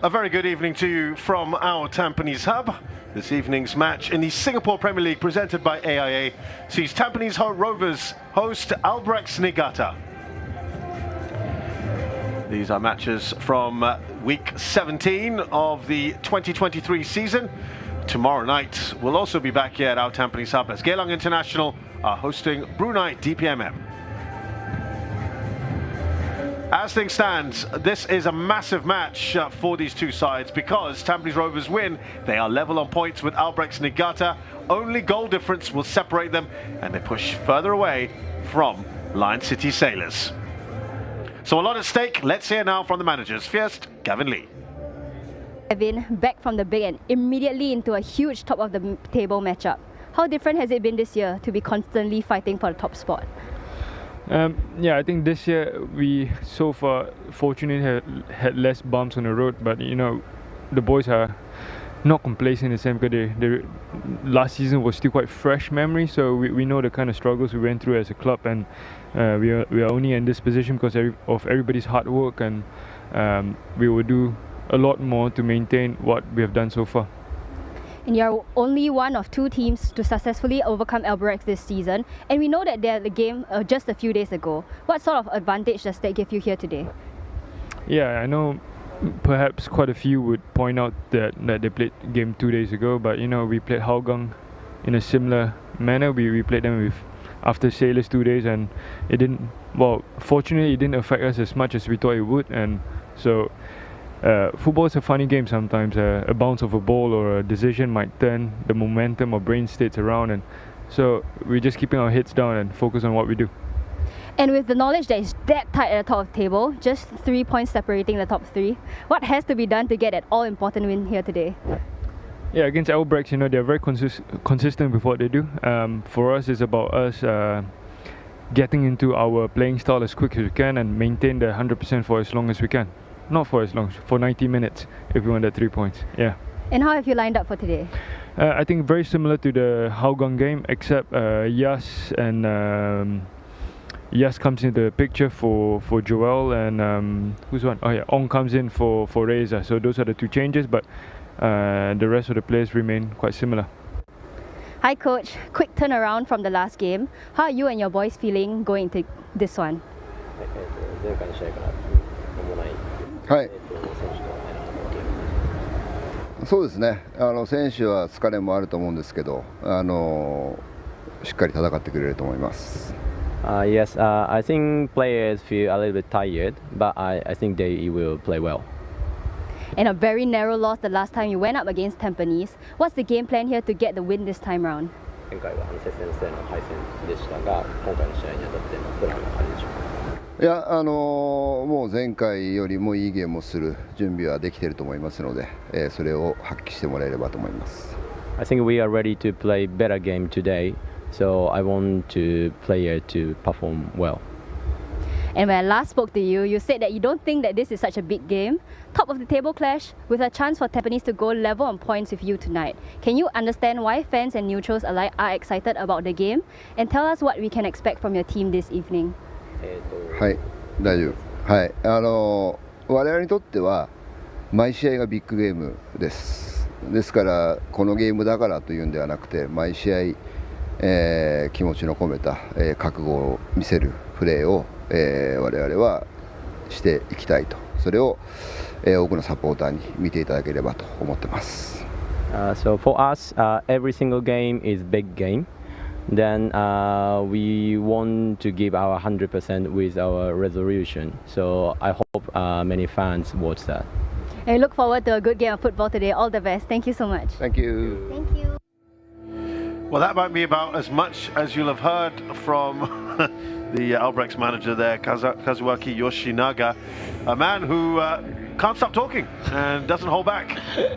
A very good evening to you from our Tampines hub. This evening's match in the Singapore Premier League presented by AIA sees Tampines Rovers host Albirex Niigata. These are matches from week 17 of the 2023 season. Tomorrow night we'll also be back here at our Tampines hub as Geylang International are hosting Brunei DPMM. As things stand, this is a massive match for these two sides because Tampines Rovers win. They are level on points with Albirex Niigata. Only goal difference will separate them and they push further away from Lion City Sailors. So a lot at stake. Let's hear now from the managers. First, Gavin Lee. Kevin, back from the break and immediately into a huge top of the table matchup. How different has it been this year to be constantly fighting for the top spot? Yeah, I think this year we so far fortunately had less bumps on the road, but you know the boys are not complacent in the same because they last season was still quite fresh memory, so we know the kind of struggles we went through as a club, and we are only in this position because of everybody's hard work, and we will do a lot more to maintain what we have done so far. And you're only one of two teams to successfully overcome Albirex this season, and we know that they had the game just a few days ago. What sort of advantage does that give you here today? Yeah, I know perhaps quite a few would point out that they played game 2 days ago, but you know we played Hougang in a similar manner. We played them after Sailors 2 days, and it didn't, well, fortunately it didn't affect us as much as we thought it would, and so football is a funny game sometimes. A bounce of a ball or a decision might turn the momentum or brain states around, and so we're just keeping our heads down and focus on what we do. And with the knowledge that it's that tight at the top of the table, just 3 points separating the top three, what has to be done to get that all-important win here today? Yeah, against Albirex, you know, they're very consistent with what they do. For us, it's about us getting into our playing style as quick as we can and maintain the 100% for as long as we can. Not for as long, for 90 minutes if we want that 3 points. Yeah. And how have you lined up for today? I think very similar to the Hougang game, except Yas and Yas comes into the picture for Joel, and who's one? Oh yeah, Ong comes in for Reza. So those are the two changes, but the rest of the players remain quite similar. Hi coach, quick turnaround from the last game. How are you and your boys feeling going into this one? はい、そうですね。選手は疲れもあると思うんですけど、しっかり戦ってくれると思います。Yes, I think players feel a little bit tired, but I think they will play well. And a very narrow loss the last time you went up against Tampines. What's the game plan here to get the win this time round? 前回は接戦の敗戦でしたが、今回の試合にあたってのプランはあるでしょうか。いや、もう前回よりもいいゲームをする準備はできていると思いますので、それを発揮してもらえればと思います。I think we are ready to play better game today, so I want to player to perform well. And when I last spoke to you, you said that you don't think that this is such a big game. Top of the table clash with a chance for Tampines to go level on points with you tonight. Can you understand why fans and neutrals alike are excited about the game? And tell us what we can expect from your team this evening. はい、大丈夫。はい、我々にとっては毎試合がビッグゲームです。ですからこのゲームだからというんではなくて、毎試合、気持ちの込めた、覚悟を見せるプレーを、我々はしていきたいと。それを、多くのサポーターに見ていただければと思ってます。So for us, every single game is big game. Then we want to give our 100% with our resolution. So I hope many fans watch that. I look forward to a good game of football today. All the best. Thank you so much. Thank you. Thank you. Well, that might be about as much as you'll have heard from the Albirex manager there, Kazuaki Yoshinaga, a man who can't stop talking and doesn't hold back.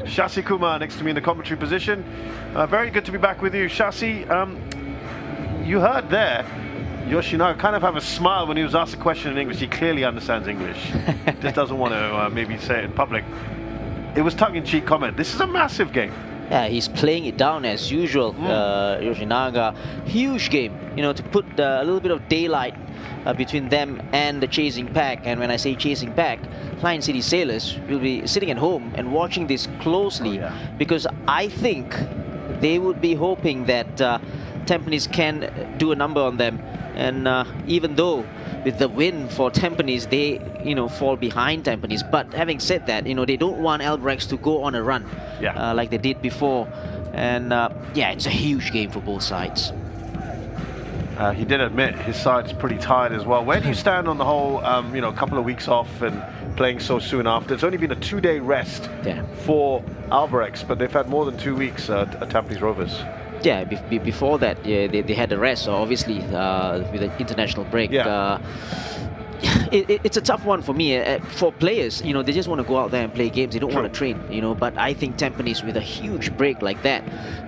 Shasi Kumar next to me in the commentary position. Very good to be back with you, Shasi. You heard there, Yoshinaga kind of have a smile when he was asked a question in English. He clearly understands English, just doesn't want to maybe say it in public. It was tongue-in-cheek comment. This is a massive game. Yeah, he's playing it down as usual. Yoshinaga, huge game, to put a little bit of daylight between them and the chasing pack. And when I say chasing pack, Lion City Sailors will be sitting at home and watching this closely, because I think they would be hoping that Tampines can do a number on them. And even though with the win for Tampines, they fall behind Tampines. But having said that, they don't want Albirex to go on a run like they did before. And yeah, it's a huge game for both sides. He did admit his side's pretty tired as well. Where do you stand on the whole, couple of weeks off and playing so soon after? It's only been a 2-day rest for Albirex, but they've had more than 2 weeks at Tampines Rovers. Yeah, before that, they had the rest, so obviously with the international break. It's a tough one for me. For players, they just want to go out there and play games. They don't want to train, But I think Tampines, with a huge break like that,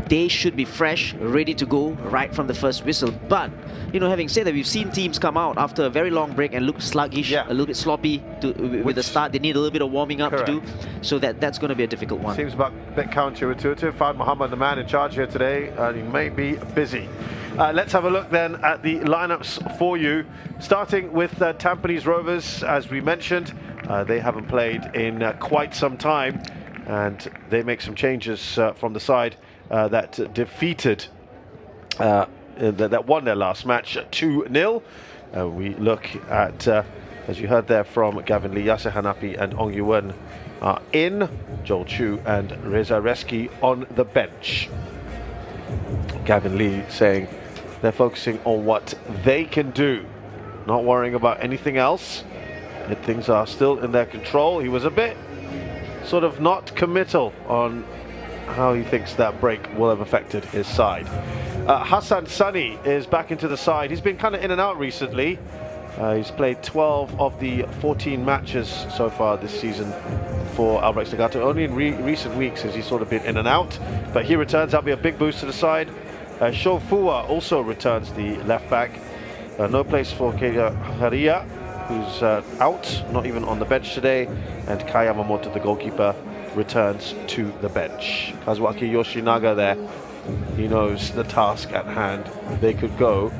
they should be fresh, ready to go right from the first whistle. But, having said that, we've seen teams come out after a very long break and look sluggish, a little bit sloppy with the start. They need a little bit of warming up to do. So that's going to be a difficult one. Seems a bit counterintuitive. Fahd Muhammad, the man in charge here today, and he may be busy. Let's have a look then at the lineups for you. Starting with Tampines Rovers, as we mentioned, they haven't played in quite some time, and they make some changes from the side that defeated, that won their last match 2-0. We look at, as you heard there from Gavin Lee, Yasser Hanapi and Ong Yuwen are in, Joel Chu and Reza Reski on the bench. Gavin Lee saying they're focusing on what they can do, not worrying about anything else. And things are still in their control. He was a bit sort of not committal on how he thinks that break will have affected his side. Hassan Sani is back into the side. He's been kind of in and out recently. He's played 12 of the 14 matches so far this season for Albirex Niigata. Only in recent weeks has he sort of been in and out, but he returns. That'll be a big boost to the side. Sho Fua also returns, the left back. No place for Keia Haria, who's out, not even on the bench today. And Kai Yamamoto, the goalkeeper, returns to the bench. Kazuaki Yoshinaga there, he knows the task at hand. They could go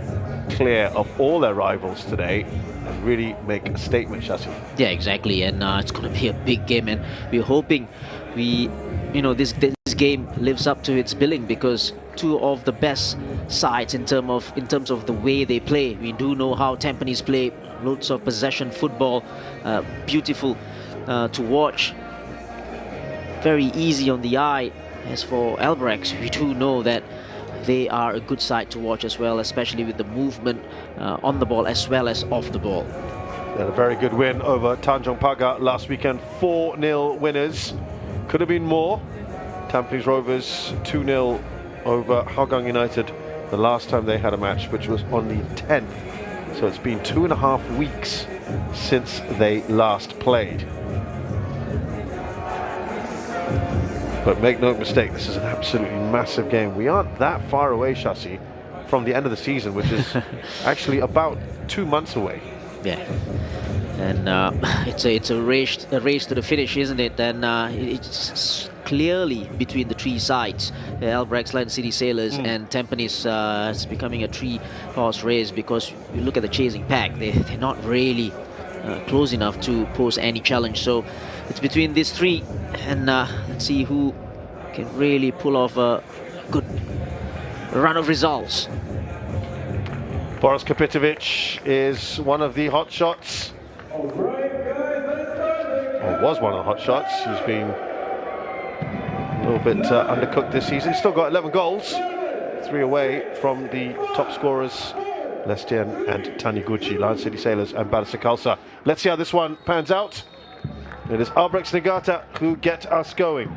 clear of all their rivals today and really make a statement, Shasi. Yeah, exactly, and it's going to be a big game, and we're hoping this game lives up to its billing, because two of the best sides in terms of the way they play. We do know how Tampines play, loads of possession football, beautiful to watch, very easy on the eye. As for Albirex, we do know that they are a good side to watch as well, especially with the movement on the ball as well as off the ball. They had a very good win over Tanjong Pagar last weekend, 4-0 winners. Could have been more. Tampines Rovers 2-0 over Hougang United the last time they had a match, which was on the 10th. So it's been 2.5 weeks since they last played. But make no mistake, this is an absolutely massive game. We aren't that far away, Shasi, from the end of the season, which is actually about 2 months away. Yeah, and it's a race to the finish, isn't it? And it's clearly between the three sides, Albirex, Lion City Sailors and Tampines. It's becoming a 3-horse race, because you look at the chasing pack, they're not really close enough to pose any challenge. So it's between these three, and let's see who can really pull off a good run of results. Boris Kapitovic is one of the hot shots. Or was one of the hot shots. He's been a little bit undercooked this season. He's still got 11 goals, 3 away from the top scorers, Lestienne and Taniguchi, Lion City Sailors and Barisa Khalsa. Let's see how this one pans out. It is Albirex Niigata who get us going.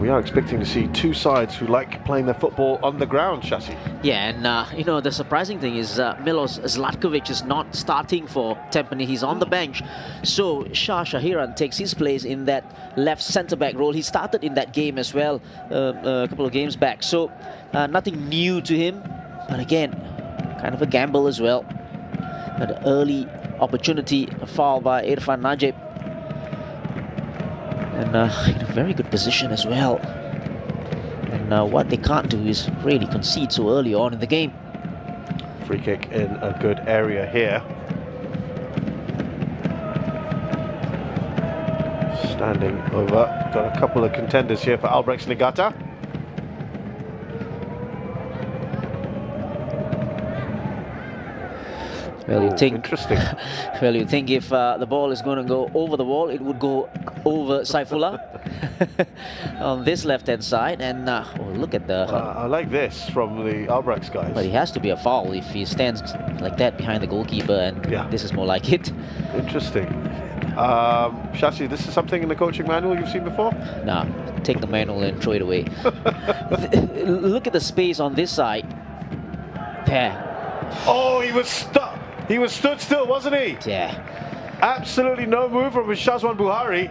We are expecting to see two sides who like playing their football on the ground, Shasi. Yeah, and the surprising thing is Milos Zlatkovic is not starting for Tampines. He's on the bench. So Shah Shahiran takes his place in that left centre-back role. He started in that game as well a couple of games back. So nothing new to him. But again, kind of a gamble as well. An early opportunity, a foul by Irfan Najib. And in a very good position as well. And what they can't do is really concede so early on in the game. Free kick in a good area here. Standing over. Got a couple of contenders here for Albirex Niigata. Well, you think interesting. Well, you think if the ball is going to go over the wall, it would go over Saifullah on this left-hand side. And oh, look at the. I like this from the Albirex guys. But it has to be a foul if he stands like that behind the goalkeeper, and this is more like it. Interesting. Shashi, this is something in the coaching manual you've seen before? Nah, take the manual and throw it away. Look at the space on this side. There. Oh, he was stuck. He was stood still, wasn't he? Yeah. Absolutely no movement with Shazwan Buhari.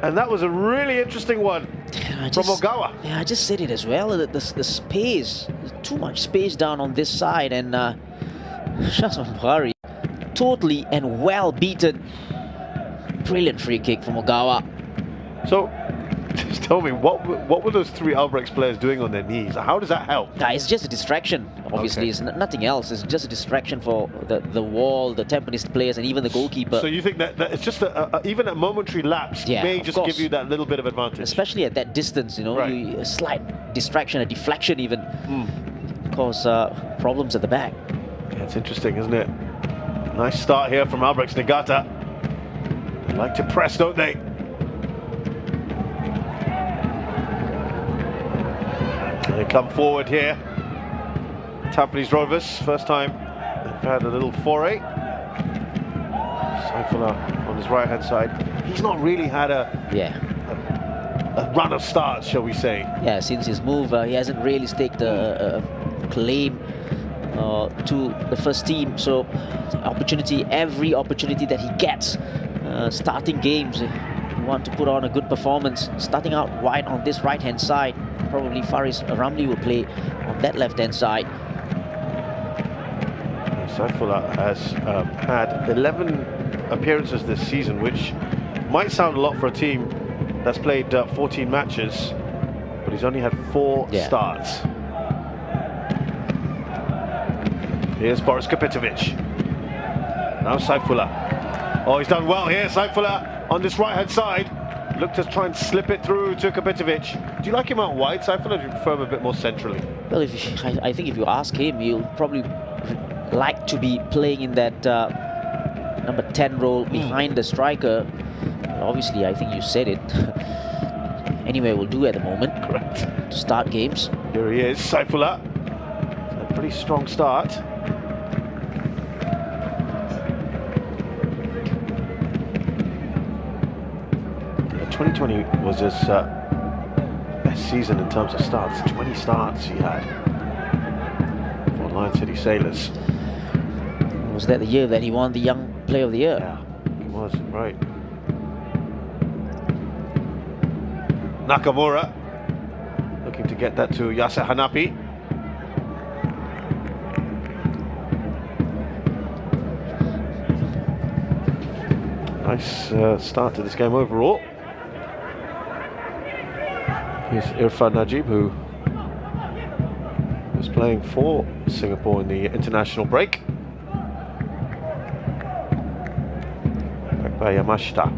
And that was a really interesting one from Ogawa. Yeah, I just said it as well. The space, too much space down on this side. And Shazwan Buhari, totally and well beaten. Brilliant free kick from Ogawa. So, just tell me, what were those three Albirex players doing on their knees? How does that help? It's just a distraction, obviously. Okay. It's nothing else. It's just a distraction for the wall, the Tampines players, and even the goalkeeper. So you think that it's just even a momentary lapse may just give you that little bit of advantage? Especially at that distance, you know, a slight distraction, a deflection even, cause problems at the back. Yeah, it's interesting, isn't it? Nice start here from Albirex Niigata. They like to press, don't they? They come forward here. Tampines Rovers, first time they've had a little foray. Saifullah on his right-hand side. He's not really had a run of starts, shall we say? Yeah, since his move, he hasn't really staked a claim to the first team. So, every opportunity that he gets, starting games, you want to put on a good performance. Starting out wide on this right-hand side. Probably Faris Ramli will play on that left-hand side. Saifullah has had 11 appearances this season, which might sound a lot for a team that's played 14 matches, but he's only had 4 starts. Here's Boris Kapitovic. Now Saifullah. Oh, he's done well here, Saifullah on this right-hand side. Look to try and slip it through to Kapitovic. Do you like him out wide, Saifullah, or do you prefer him a bit more centrally? Well, I think if you ask him, he'll probably like to be playing in that number 10 role behind the striker. Obviously, I think you said it. Anyway, will do at the moment. Correct. To start games. Here he is, Saifullah. A pretty strong start. 2020 was his best season in terms of starts. 20 starts he had for Lion City Sailors. Was that the year that he won the Young Player of the Year? Yeah, he was, right. Nakamura looking to get that to Yasser Hanapi. Nice start to this game overall. Here's Irfan Najib, who was playing for Singapore in the international break. Back by Yamashita.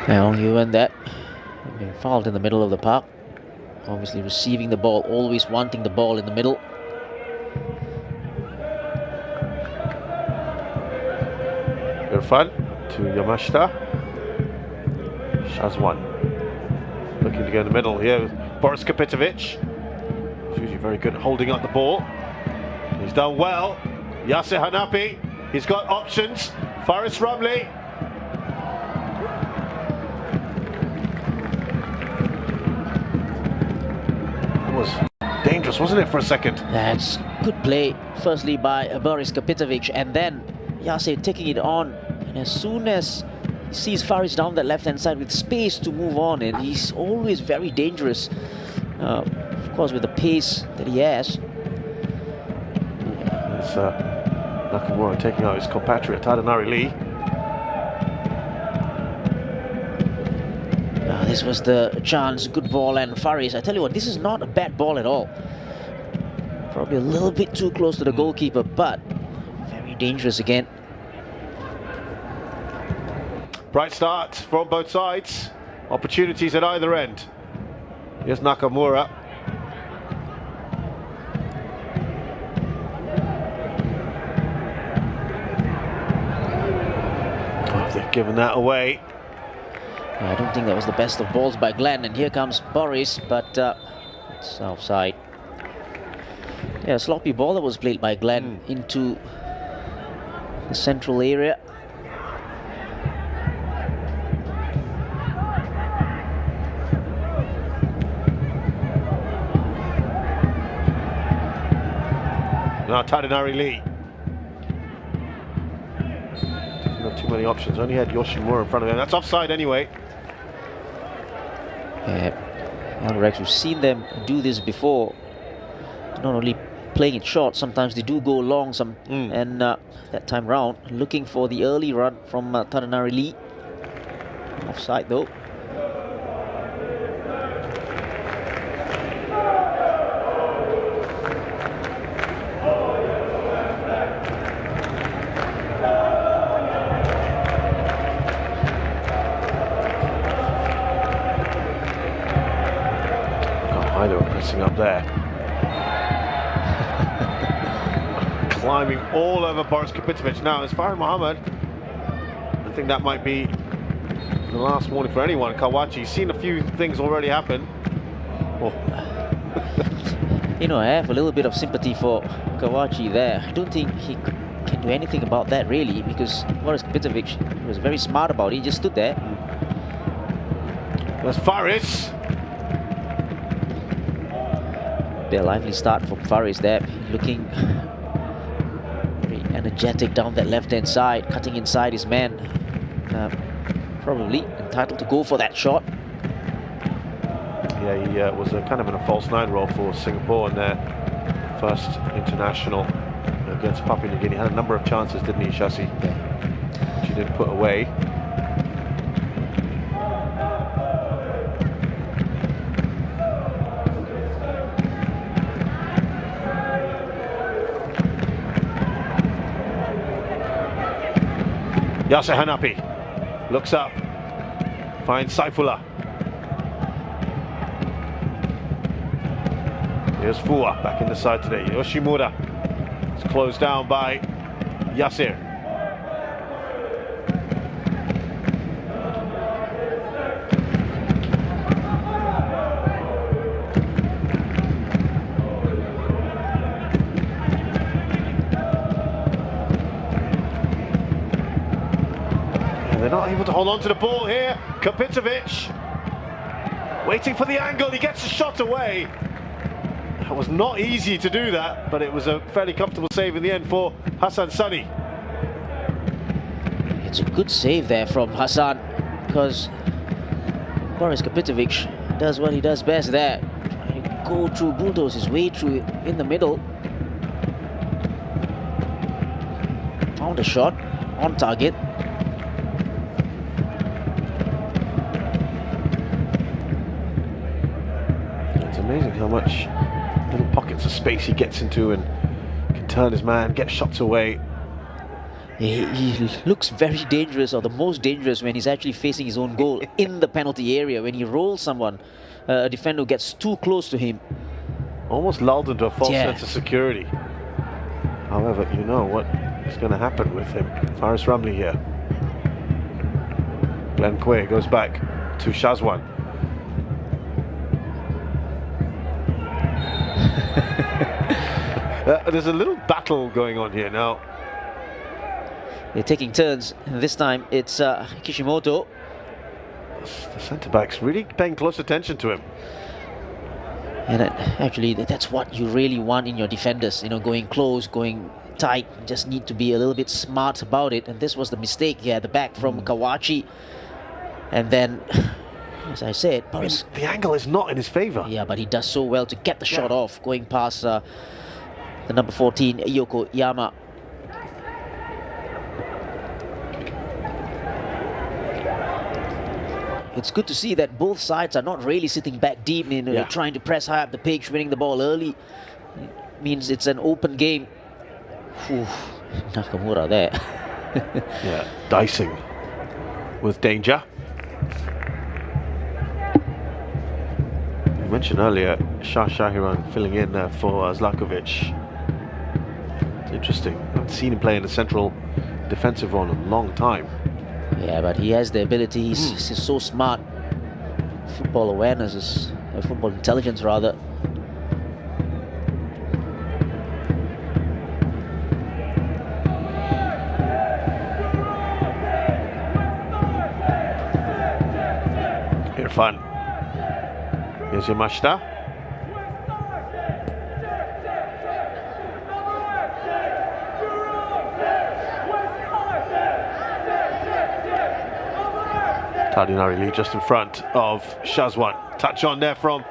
Now you went that. Been fouled in the middle of the park. Obviously receiving the ball, always wanting the ball in the middle. Irfan to Yamashita. Shazwan looking to go in the middle here with Boris Kapitovic. He's usually very good at holding up the ball. He's done well. Yasser Hanapi, he's got options. Faris Ramli. That was dangerous, wasn't it, for a second? That's good play, firstly by Boris Kapitovic, and then Yasser taking it on. And as soon as he sees Faris down that left-hand side with space to move on, and he's always very dangerous, of course, with the pace that he has. It's Nakamura taking out his compatriot Tadanari Lee. This was the chance, good ball, and Faris, I tell you what, this is not a bad ball at all. Probably a little bit too close to the goalkeeper, but very dangerous again. Bright start from both sides. Opportunities at either end. Here's Nakamura. Oh, they've given that away. I don't think that was the best of balls by Glenn, and here comes Boris, but it's offside. Yeah, sloppy ball that was played by Glenn into the central area. Now Tadanari Lee. Didn't have too many options, only had Yoshimura in front of him. That's offside anyway. Albirex, we've seen them do this before. Not only playing it short, sometimes they do go long. And that time round, looking for the early run from Tadanari Lee. Offside though. They were pressing up there. Climbing all over Boris Kapitovic. Now, as Farhan Mohammed, I think that might be the last warning for anyone. Kawachi's seen a few things already happen. Oh. You know, I have a little bit of sympathy for Kawachi there. I don't think he can do anything about that really, because Boris Kapitovic was very smart about it. He just stood there. There's Faris. A lively start from Faris there, looking very energetic down that left-hand side, cutting inside his man. Probably entitled to go for that shot. Yeah, he was kind of in a false nine role for Singapore in their first international against Papua New Guinea. Had a number of chances, didn't he, Shasi? Yeah. Which he didn't put away. Yasser Hanapi looks up, finds Saifullah. Here's Fua back in the side today. Yoshimura is closed down by Yasser. They're not able to hold on to the ball here. Kapitovic waiting for the angle. He gets a shot away. It was not easy to do that, but it was a fairly comfortable save in the end for Hassan Sani. It's a good save there from Hassan, because Boris Kapitovic does what he does best there. Trying to go through, bulldoze his way through in the middle. Found a shot on target. It's amazing how much little pockets of space he gets into and can turn his man, get shots away. He looks very dangerous, or the most dangerous, when he's actually facing his own goal in the penalty area. When he rolls someone, a defender who gets too close to him. Almost lulled into a false sense of security. However, you know what is going to happen with him. Faris Ramli here. Glenn Quay goes back to Shazwan. There's a little battle going on here now. They're taking turns. This time it's Kishimoto. The centre-back's really paying close attention to him. And actually, that's what you really want in your defenders. You know, going close, going tight. You just need to be a little bit smart about it. And this was the mistake here at the back from Kawachi. And then, as I said, the angle is not in his favour. Yeah, but he does so well to get the shot off, going past the number 14, Yokoyama. It's good to see that both sides are not really sitting back deep, trying to press high up the pitch, winning the ball early. It means it's an open game. Whew, Nakamura there. Yeah, dicing with danger. You mentioned earlier Shah Shahiran filling in there for Zlakovic. It's interesting. I haven't seen him play in a central defensive role in a long time. Yeah, but he has the ability. He's so smart. Football awareness is football intelligence, rather. Irfan. Here's Yamashita. Tardinari Lee just in front of Shazwan. Touch on there from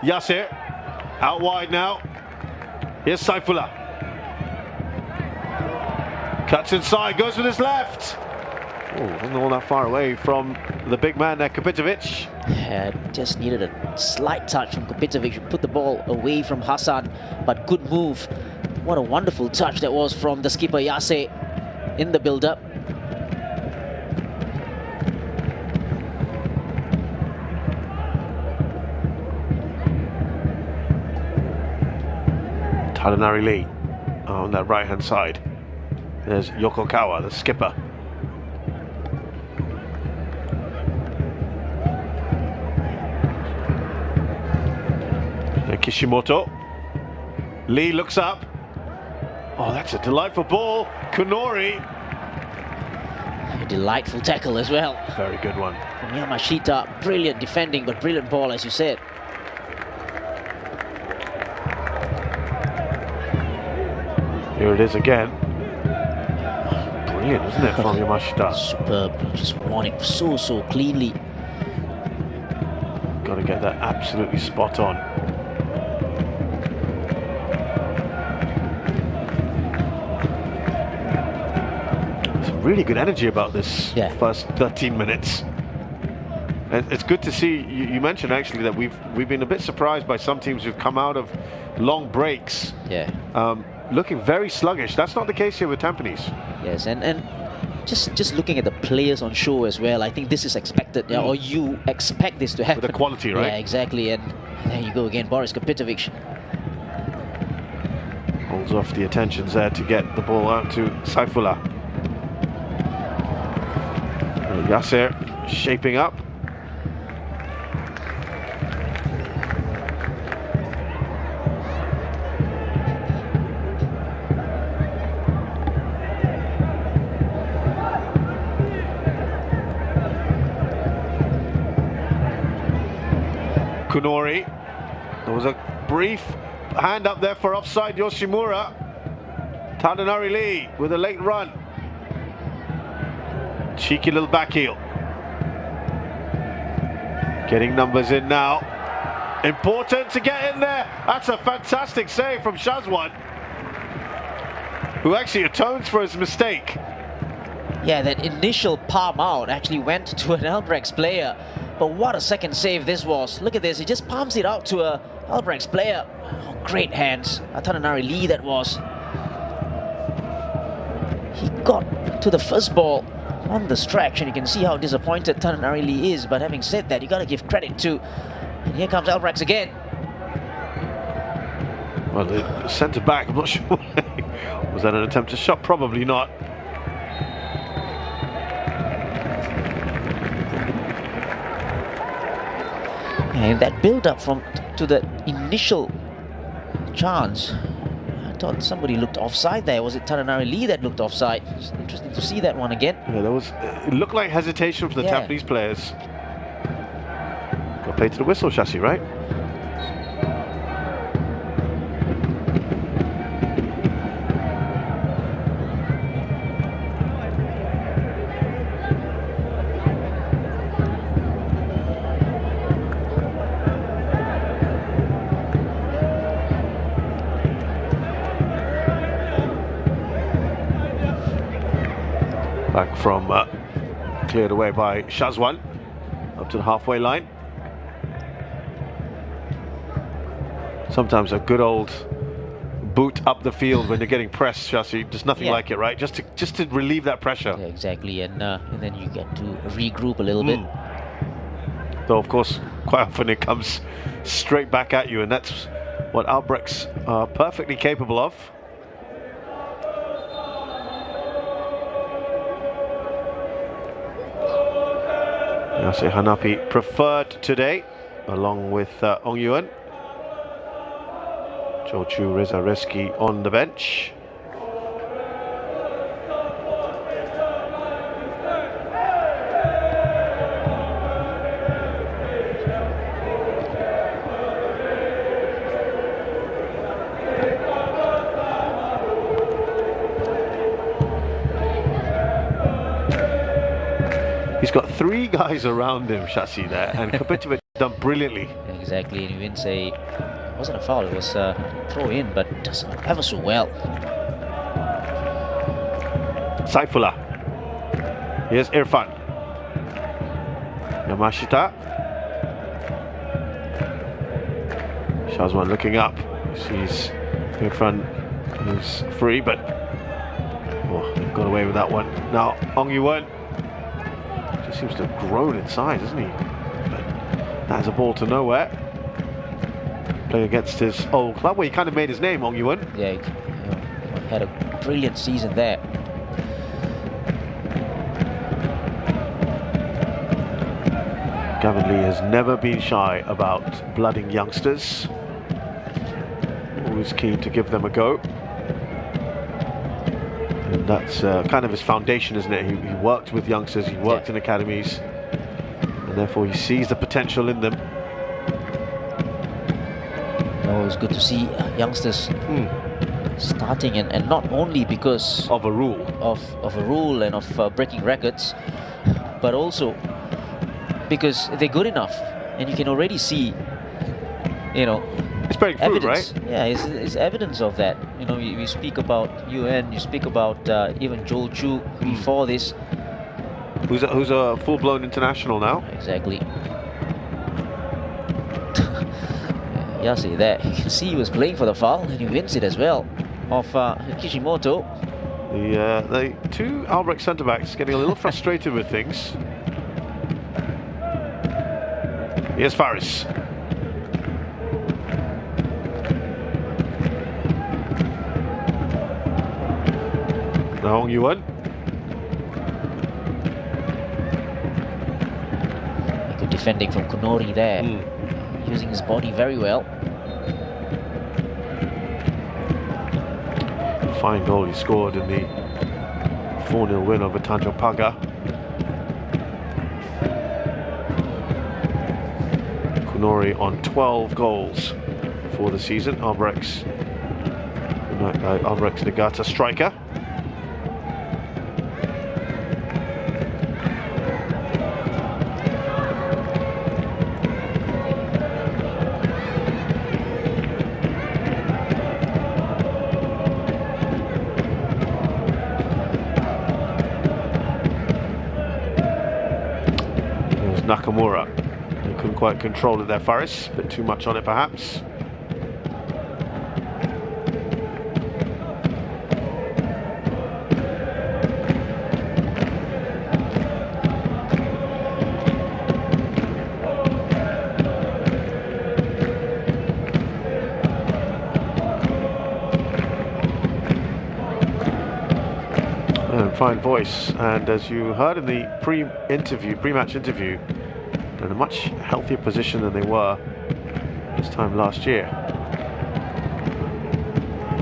Yasir. Out wide now. Here's Saifullah. Cuts inside, goes with his left. Oh, wasn't all that far away from the big man there, Kopitovic. Yeah, just needed a slight touch from Kopitovic. Put the ball away from Hassan, but good move. What a wonderful touch that was from the skipper Yase in the build-up. Tardinari Lee on that right-hand side. There's Yokokawa, the skipper. And Kishimoto. Lee looks up. Oh, that's a delightful ball. Kunori. A delightful tackle as well. Very good one. From Yamashita, brilliant defending, but brilliant ball, as you said. Here it is again. Brilliant, isn't it, from Yamashita? Superb. Just won it so cleanly. Got to get that absolutely spot on. Some really good energy about this first 13 minutes. And it's good to see. You mentioned actually that we've been a bit surprised by some teams who've come out of long breaks. Yeah. Looking very sluggish. That's not the case here with Tampines. Yes, and just looking at the players on show as well, I think this is expected, or you expect this to happen. With the quality, right? Yeah, exactly. And there you go again, Boris Kopitovic. Holds off the attentions there to get the ball out to Saifullah. Yasser shaping up. Kunori. There was a brief hand up there for offside Yoshimura. Tardinari Lee with a late run. Cheeky little back heel. Getting numbers in now. Important to get in there. That's a fantastic save from Shazwan, who actually atones for his mistake. Yeah, that initial palm out actually went to an Albirex player. But what a second save this was. Look at this, he just palms it out to a Albirex player. Oh, great hands. Tardinari Lee that was. He got to the first ball on the stretch, and you can see how disappointed Tardinari Lee is. But having said that, you got to give credit to. And here comes Albirex again. Well, the centre back, I'm not sure. Was that an attempt to shot? Probably not. And that build-up to the initial chance, I thought somebody looked offside there. Was it Tardinari Lee that looked offside? It's interesting to see that one again. Yeah, there was. It looked like hesitation for the Tampines players. Got played to the whistle, Chassis, right? Back from cleared away by Shazwan up to the halfway line. Sometimes a good old boot up the field when you're getting pressed, Shashi, there's nothing like it, right? Just to relieve that pressure. Yeah, exactly, and then you get to regroup a little bit. Though of course, quite often it comes straight back at you, and that's what Albirex are perfectly capable of. Yase Hanapi preferred today, along with Ong Yuan. Jochu Rezareski on the bench. He's got 3 guys around him, Shashi, there, and Kapitovic done brilliantly. Exactly, and you win say it wasn't a foul, it was a throw in, but does ever so well. Saifullah. Here's Irfan. Yamashita. Shazwan looking up. Sees Irfan is free, but got away with that one. Now Ong Yuan just seems to have grown in size, doesn't he? But that's a ball to nowhere. Playing against his old club, where he kind of made his name, Ong Yuan. Yeah, he had a brilliant season there. Gavin Lee has never been shy about blooding youngsters. Always keen to give them a go. And that's kind of his foundation, isn't it? He worked with youngsters, he worked in academies, and therefore he sees the potential in them. Oh, it's good to see youngsters starting, and not only because of a rule, of a rule and of breaking records, but also because they're good enough, and you can already see, you know, it's bearing fruit, evidence. right? Yeah, it's evidence of that. You know, you speak about UN, you speak about even Joel Chu before this. Who's a full-blown international now? Exactly. Yeah, see there. You can see he was playing for the foul, and he wins it as well. Of Kishimoto. The 2 Albirex centre-backs getting a little frustrated with things. Here's Faris. Now Ong Yuan. Good defending from Kunori there. Using his body very well. Fine goal he scored in the 4-0 win over Tanjong Pagar. Kunori on 12 goals for the season. Albirex Niigata striker. Nakamura. They couldn't quite control it there, Faris. A bit too much on it, perhaps. Fine voice, and as you heard in the pre-match interview, they're in a much healthier position than they were this time last year.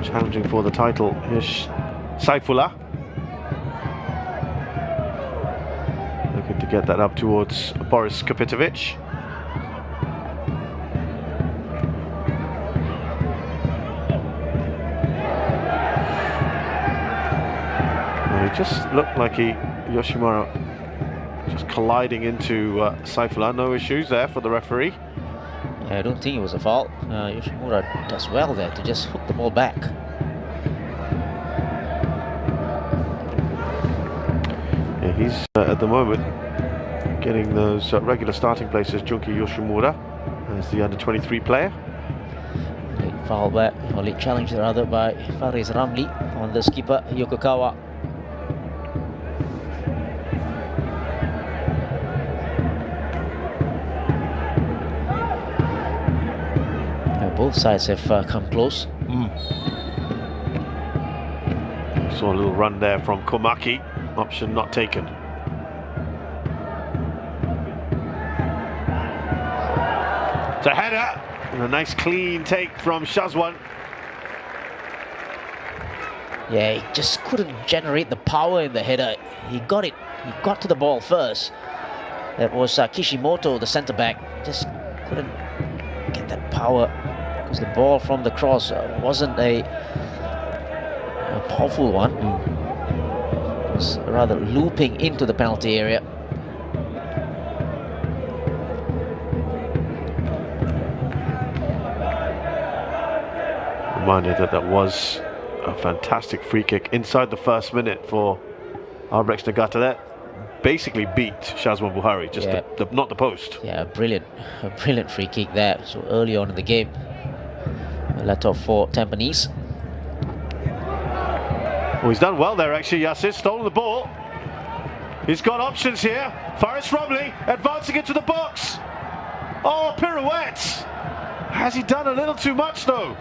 Challenging for the title. Here's Saifullah. Looking to get that up towards Boris Kapitovic. It just looked like Yoshimura just colliding into Saifullah. No issues there for the referee. Yeah, I don't think it was a foul. Yoshimura does well there to just hook the ball back. Yeah, he's at the moment getting those regular starting places. Junki Yoshimura as the under-23 player. Late foul back, or late challenge rather, by Faris Ramli on the skipper Yokokawa. Both sides have come close. Saw a little run there from Komaki. Option not taken. It's a header and a nice clean take from Shazwan. Yeah, he just couldn't generate the power in the header. He got it. He got to the ball first. That was Kishimoto, the centre back. Just couldn't get that power because the ball from the cross wasn't a powerful one. It was rather looping into the penalty area. Reminded that was a fantastic free kick inside the first minute for Albirex Niigata. That basically beat Shazwan Buhari, just not the post. Yeah, a brilliant free kick there. So early on in the game, let off for Tampines. Well, he's done well there actually. Yasir stolen the ball. He's got options here. Faris Ramli advancing into the box. Oh, pirouettes! Has he done a little too much though?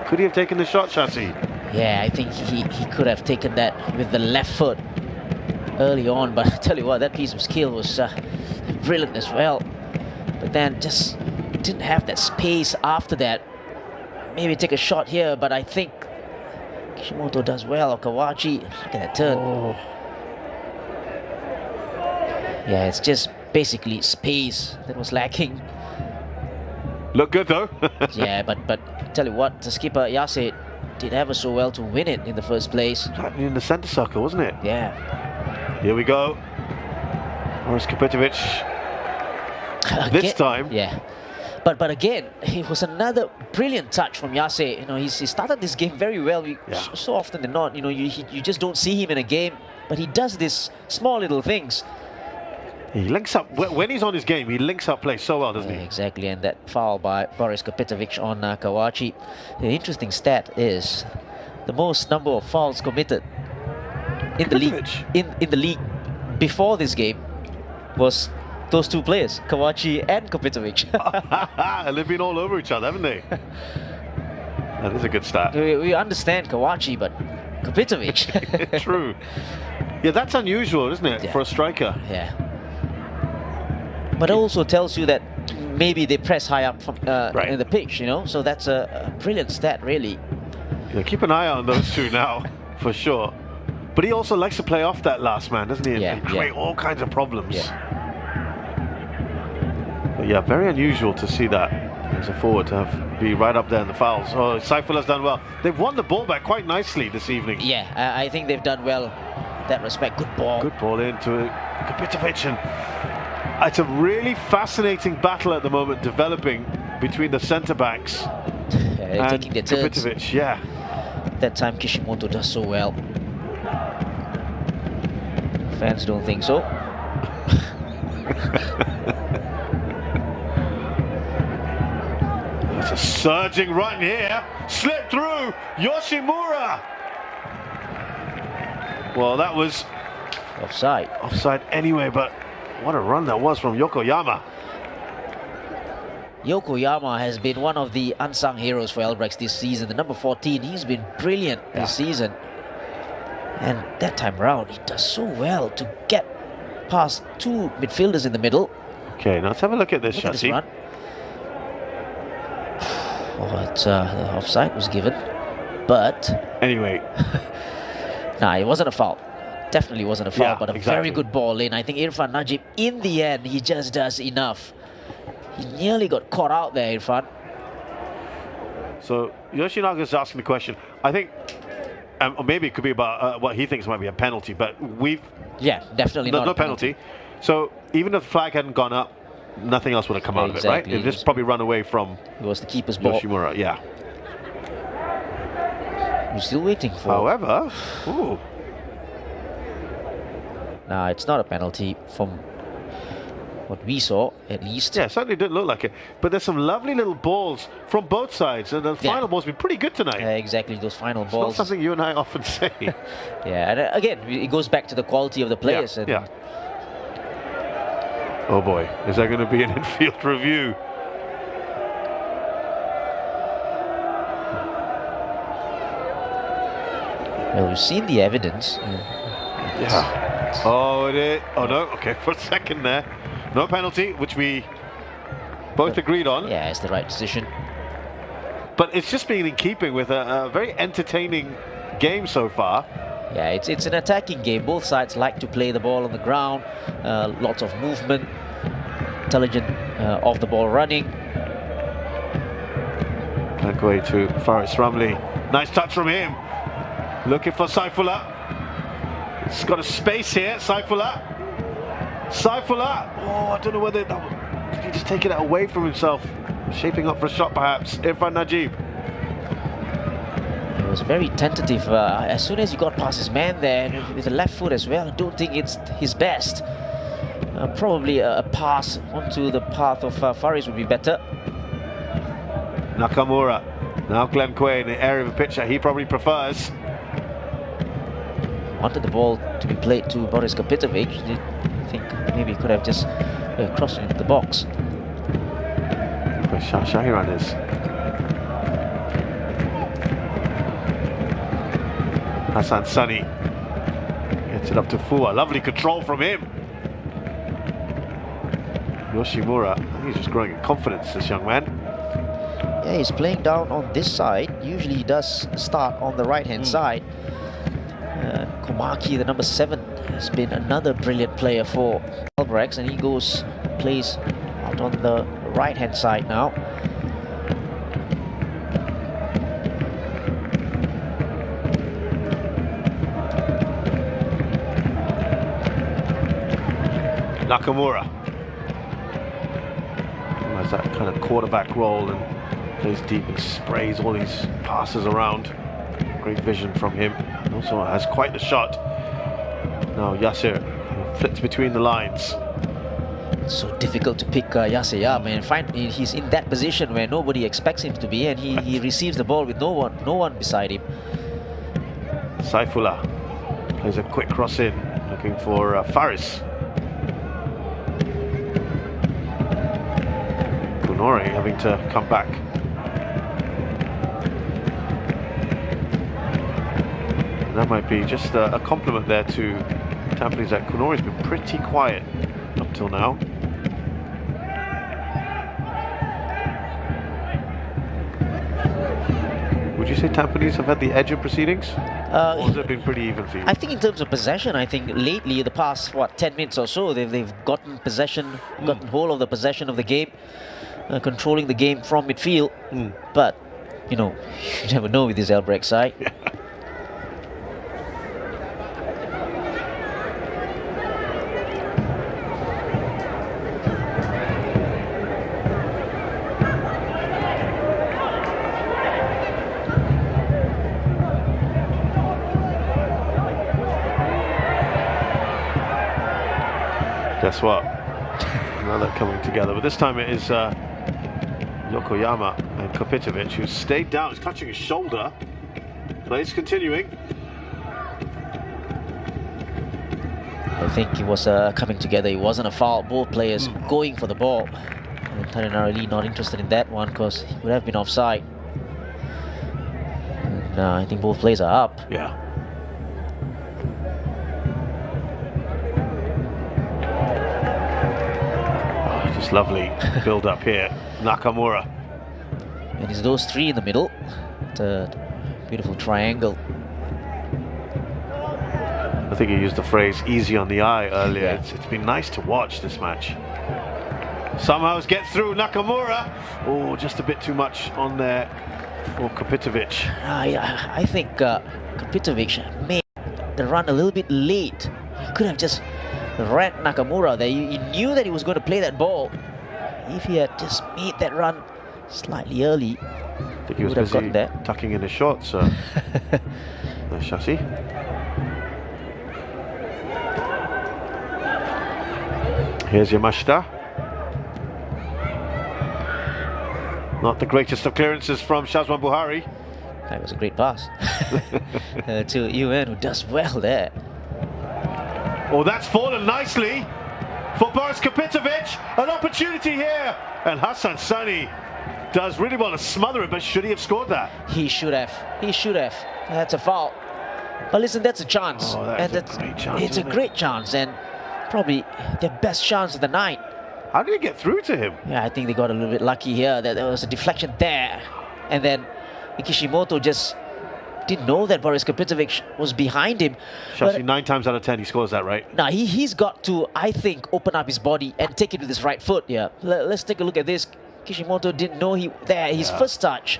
Could he have taken the shot, Shasi? Yeah, I think he could have taken that with the left foot early on, but I tell you what, that piece of skill was brilliant as well. But then just didn't have that space after that. Maybe take a shot here, but I think Kishimoto does well. Kawachi, look at that turn. Oh. Yeah, it's just basically space that was lacking. Look good though. Yeah, but tell you what, the skipper Yasir did ever so well to win it in the first place. In the centre circle, wasn't it? Yeah. Here we go. Boris Kapitovic. This time. Yeah. But again, it was another brilliant touch from Yasir. You know, he started this game very well. So often than not, you know, you just don't see him in a game, but he does these small little things. He links up, when he's on his game, he links up play so well, doesn't he? Exactly, and that foul by Boris Kapitovic on Kawachi. The interesting stat is the most number of fouls committed in the league in the league before this game was those two players, Kawachi and Kapitovic. And they've been all over each other, haven't they? That is a good stat. We understand Kawachi, but Kapitovic. True. Yeah, that's unusual, isn't it, for a striker? Yeah. But it also tells you that maybe they press high up from in the pitch, you know. So that's a brilliant stat, really. Yeah, keep an eye on those two now, for sure. But he also likes to play off that last man, doesn't he? And create all kinds of problems. Yeah. But yeah, very unusual to see that as a forward to be right up there in the fouls. Oh, Saifula's done well. They've won the ball back quite nicely this evening. Yeah, I think they've done well in that respect. Good ball. Good ball into Kapitovic. And it's a really fascinating battle at the moment developing between the centre-backs and taking their turns. Kapitovic, yeah. That time Kishimoto does so well. Fans don't think so. That's a surging run here. Slip through Yoshimura. Well, that was offside. Offside anyway, but what a run that was from Yokoyama. Yokoyama has been one of the unsung heroes for Albirex this season. The number 14, he's been brilliant this season. And that time round, he does so well to get past two midfielders in the middle. Okay, now let's have a look at this, Shasi. The offside was given, but anyway, nah, it wasn't a foul. Definitely wasn't a foul, but a very good ball in. I think Irfan Najib, in the end, he just does enough. He nearly got caught out there, Irfan. So Yoshinaga's asking the question. I think, or maybe it could be about what he thinks might be a penalty, but definitely not a penalty. So even if the flag hadn't gone up, nothing else would have come out of it, right? It just probably run away from. It was the keeper's ball. Yoshimura, yeah. We're still waiting for. However, ooh. It's not a penalty from what we saw, at least. Yeah, it certainly didn't look like it. But there's some lovely little balls from both sides, and the final ball's been pretty good tonight. Exactly, those final It's balls. not something you and I often say. Yeah, and again, it goes back to the quality of the players. Yeah. Oh boy, is there going to be an infield review? Well, we've seen the evidence. Yeah. Oh, it is. Oh no. Okay, for a second there, no penalty, which we both agreed on. Yeah, it's the right decision. But it's just been in keeping with a very entertaining game so far. Yeah, it's an attacking game. Both sides like to play the ball on the ground. Lots of movement, intelligent off the ball running. Back way to Faris Ramli. Nice touch from him. Looking for Saifullah. It's got a space here. Saifullah. Oh, I don't know whether did he just take it away from himself? Shaping up for a shot, perhaps. Irfan Najib. It was very tentative. As soon as he got past his man there, and with the left foot as well, I don't think it's his best. Probably a pass onto the path of Faris would be better. Nakamura. Now Glenn Quay in the area of the pitch that he probably prefers. Wanted the ball to be played to Boris Kapitovic. I think maybe he could have just crossed it into the box. Where Shahiran is. Hassan Sani gets it up to Fua. Lovely control from him. Yoshimura, he's just growing in confidence, this young man. Yeah, he's playing down on this side. Usually he does start on the right-hand side. Komaki, the number 7, has been another brilliant player for Albirex, and he plays out on the right-hand side now. Nakamura has that kind of quarterback role and plays deep and sprays all these passes around. Great vision from him. Also has quite the shot. Now Yasser flips between the lines. It's so difficult to pick Yasser up, and finally he's in that position where nobody expects him to be, and he receives the ball with no one beside him. Saifullah plays a quick cross in, looking for Faris. Kunori having to come back. That might be just a compliment there to Tampines that Kunori's been pretty quiet up till now. Would you say Tampines have had the edge of proceedings? Or has it been pretty even for you? I think in terms of possession, I think lately, the past 10 minutes or so, they've gotten possession, gotten hold of the possession of the game, controlling the game from midfield. But you never know with this Albirex side. Yeah. Guess what? Another coming together, but this time it is Yokoyama and Kapitovic who stayed down. He's clutching his shoulder. Plays continuing. I think it was coming together. It wasn't a foul. Both players going for the ball. And Tarinarali not interested in that one because he would have been offside. And, I think both players are up. Yeah. Just lovely build up here. Nakamura. And it's those three in the middle. The beautiful triangle. I think he used the phrase easy on the eye earlier. Yeah. It's been nice to watch this match. Somehow gets through Nakamura. Oh, just a bit too much on there for Kapitovic. I think Kapitovic made the run a little bit late. He could have just ran Nakamura there. He knew that he was going to play that ball. If he had just made that run slightly early, I think he was busy tucking in his shorts. Shasi. Here's Yamashita. Not the greatest of clearances from Shazwan Buhari. That was a great pass to UN, who does well there. Oh, that's fallen nicely for Boris Kapitovic. An opportunity here. And Hassan Sani does really well to smother it, but should he have scored that? He should have. He should have. That's a foul. But listen, that's a chance. Oh, that is a great chance. It's a great chance, and probably their best chance of the night. How did he get through to him? Yeah, I think they got a little bit lucky here. That there was a deflection there. And then Kishimoto just didn't know that Boris Kapitovic was behind him. Shashi, 9 times out of 10 he scores that, right? Now, he's got to, I think, open up his body and take it with his right foot. Yeah, let's take a look at this. Kishimoto didn't know his first touch.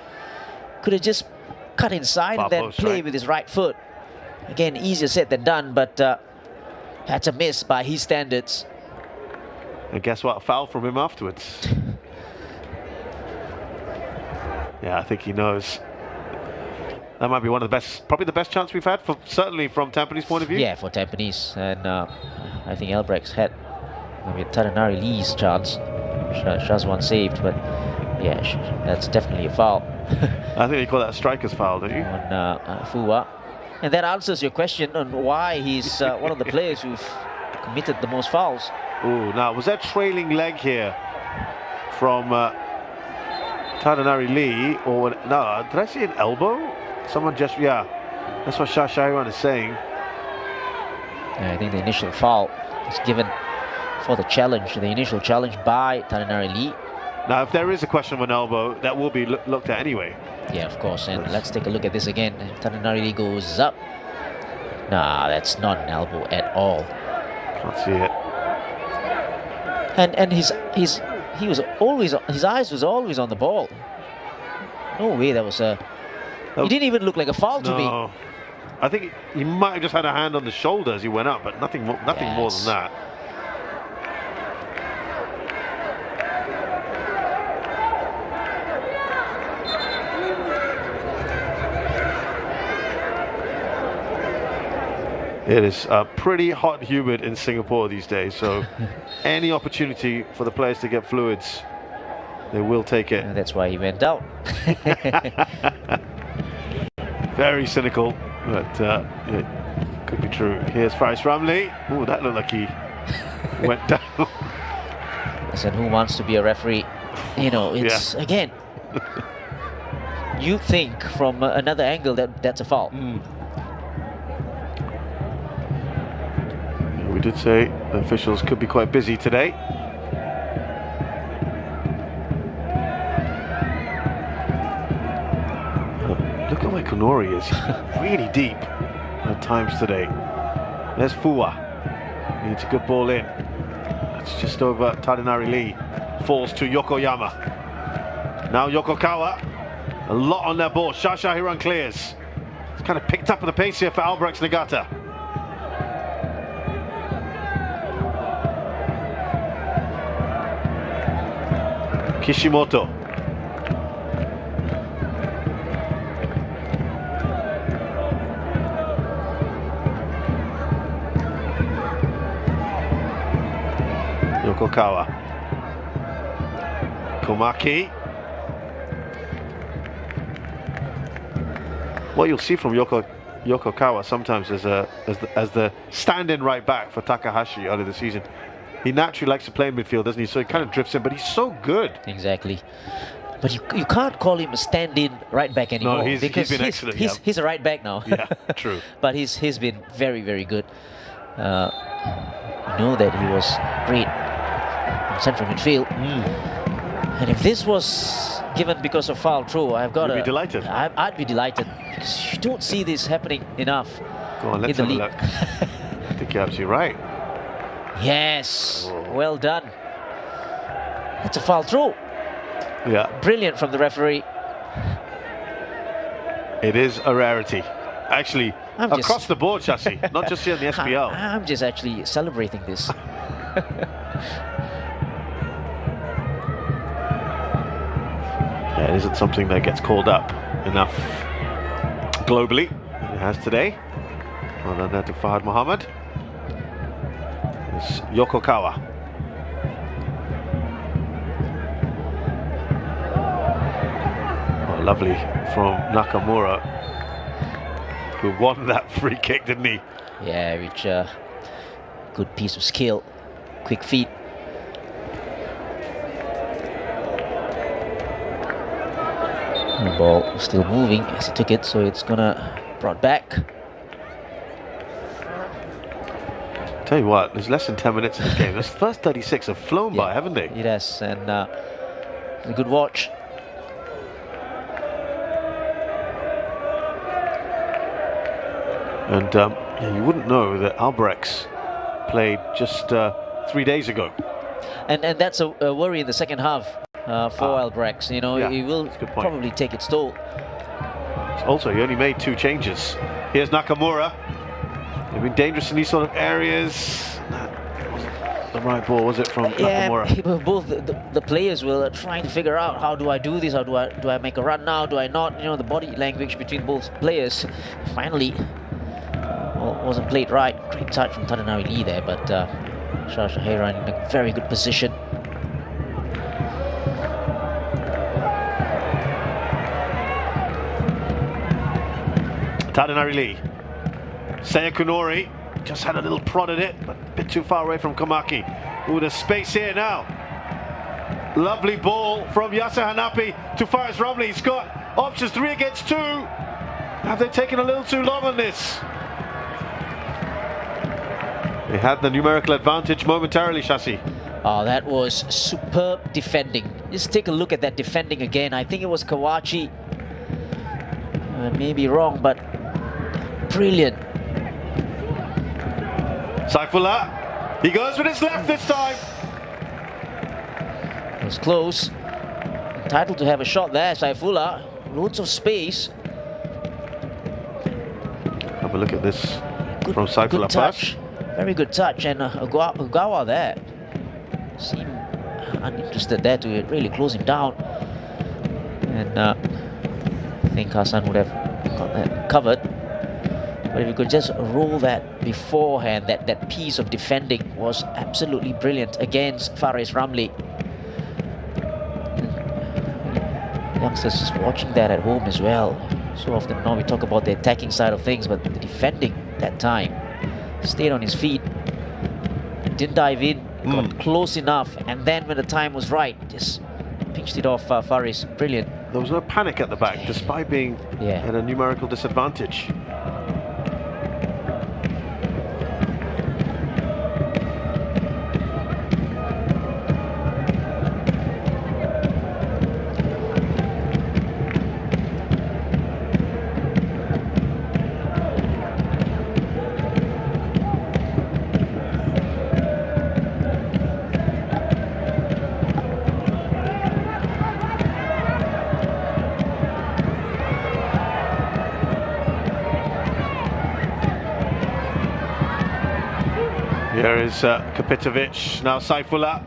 Could have just cut inside Far and then post, play right? with his right foot. Again, easier said than done, but that's a miss by his standards. And guess what? A foul from him afterwards. Yeah, I think he knows. That might be one of the best, probably the best chance we've had, certainly from Tampines' point of view. Yeah, for Tampines. And I think Albirex had maybe Tadanari Lee's chance. Shazwan saved, but yeah, that's definitely a foul. I think you call that a striker's foul, don't you? On Fuwa. And that answers your question on why he's one of the players who've committed the most fouls. Oh, now, was that trailing leg here from Tadanari Lee? Or no, did I see an elbow? Someone just, yeah, that's what Shashaiwan is saying. Yeah, I think the initial foul is given for the challenge, the initial challenge by Tadanari Lee. Now, if there is a question of an elbow, that will be looked at anyway. Yeah, of course, and let's take a look at this again. Tadanari Lee goes up. Nah, that's not an elbow at all. Can't see it. And he was always, his eyes was always on the ball. No way that was a. He didn't even look like a foul to me. I think he might have just had a hand on the shoulder as he went up, but nothing more than that. It is pretty hot and humid in Singapore these days, so any opportunity for the players to get fluids, they will take it. And that's why he went down. Very cynical, but it could be true. Here's Faris Ramli. Oh, that looked like he went down. Listen, who wants to be a referee? You know, it's again. You think from another angle that that's a foul. We did say the officials could be quite busy today. Look at where Konori is. Really deep at times today. There's Fuwa. Needs a good ball in. It's just over Tadanari Lee. Falls to Yokoyama. Now Yokokawa. A lot on their ball. Shasha Hiran clears. It's kind of picked up at the pace here for Albirex Niigata. Kishimoto. Yokokawa. Komaki. What you'll see from Yokokawa sometimes as the stand-in right back for Takahashi earlier this season. He naturally likes to play in midfield, doesn't he? So he kind of drifts in, but he's so good. Exactly. But you can't call him a stand-in right back anymore. No, he's been excellent. He's a right back now. Yeah, true. But he's been very, very good. You know that he was great in central midfield. And if this was given because of foul throw, I'd be delighted. I'd be delighted, because you don't see this happening enough. Go on, let's have a look. I think you're absolutely right. Yes, well done. That's a foul throw. Yeah. Brilliant from the referee. It is a rarity. Actually, across the board, Chassis, not just here in the SPL. I'm just actually celebrating this. Yeah, it isn't something that gets called up enough globally. It has today. Well done there to Fahad Mohammed. It's Yokokawa. Lovely from Nakamura, who won that free kick, didn't he? Yeah, which good piece of skill, quick feet. The ball still moving as he took it, so it's gonna brought back. Tell you what, there's less than 10 minutes in this game. Those first 36 have flown by, haven't they? It has, and a good watch. And yeah, you wouldn't know that Albirex played just 3 days ago. And that's a worry in the second half for Albirex. You know, he will probably take its toll. Also, he only made 2 changes. Here's Nakamura. They've been dangerous in these sort of areas. That wasn't the right ball, was it, from Nakamura? Yeah, both the players were trying to figure out, how do I do this? How do I make a run now? Do I not? You know, the body language between both players. Finally, wasn't played right. Great touch from TITANS there, but Shahira in a very good position. TITANS Seyakunori just had a little prod at it, but a bit too far away from Komaki. Ooh, there's space here now. Lovely ball from Yasser Hanapi to Faris Ramli. He's got options, 3 against 2. Have they taken a little too long on this? They had the numerical advantage momentarily, Shasi. Oh, that was superb defending. Just take a look at that defending again. I think it was Kawachi. I may be wrong, but brilliant. Saifullah, he goes with his left this time. It was close. Entitled to have a shot there, Saifullah. Loads of space. Have a look at this from Saifullah. Good touch. Very good touch, and Ugawa there seemed uninterested there to really close him down. And I think Hassan would have got that covered. But if you could just roll that beforehand, that piece of defending was absolutely brilliant against Faris Ramli. Youngsters just watching that at home as well. So often now we talk about the attacking side of things, but the defending that time, stayed on his feet, didn't dive in, got close enough, and then when the time was right, just pinched it off Faris. Brilliant. There was no panic at the back, despite being at a numerical disadvantage. Here is Kapitovic, now Saifullah,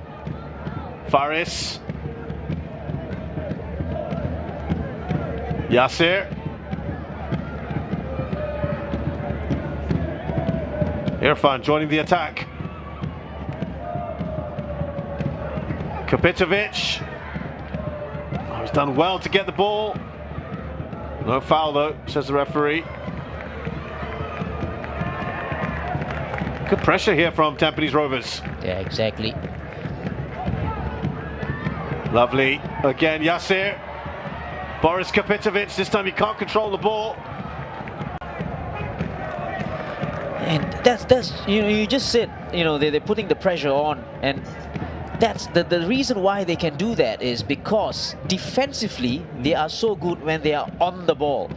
Faris, Yasser, Irfan joining the attack, Kapitovic, oh, he's done well to get the ball, no foul though, says the referee. Good pressure here from Tampines Rovers. Yeah, exactly. Lovely. Again, Yasser. Boris Kapitovic. This time he can't control the ball. And that's you just said, they're putting the pressure on, and that's the reason why they can do that is because defensively they are so good when they are on the ball.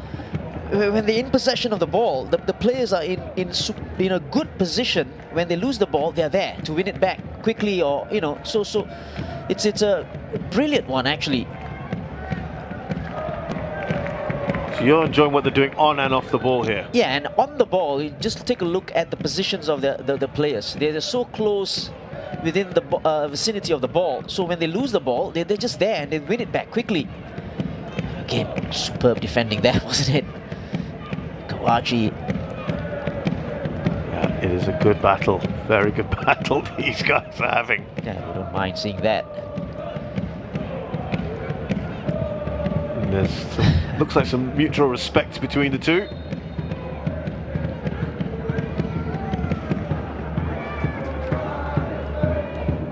When they're in possession of the ball, the players are in a good position. When they lose the ball, they're there to win it back quickly, or so it's a brilliant one actually. So you're enjoying what they're doing on and off the ball here. Yeah, and on the ball, you just take a look at the positions of the players. They're so close within the vicinity of the ball. So when they lose the ball, they're just there and they win it back quickly. Again, superb defending there, wasn't it? Kawachi. Yeah, it is a good battle. Very good battle these guys are having. Yeah, we don't mind seeing that. And looks like some mutual respect between the two.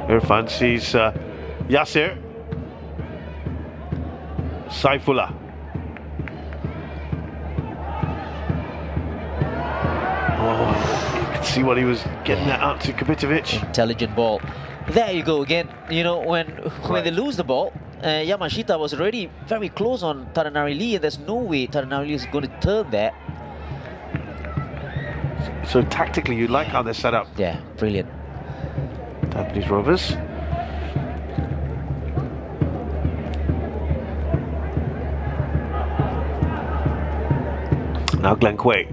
Irfan sees Yasir. Saifullah. Oh, you can see what he was getting that out to Kapitovic. Intelligent ball. There you go again. You know, when they lose the ball, Yamashita was already very close on Taranari Lee, and there's no way Taranari Lee is going to turn there. So tactically, you like how they're set up. Yeah, brilliant. Tampines Rovers. Now Glenn Quay.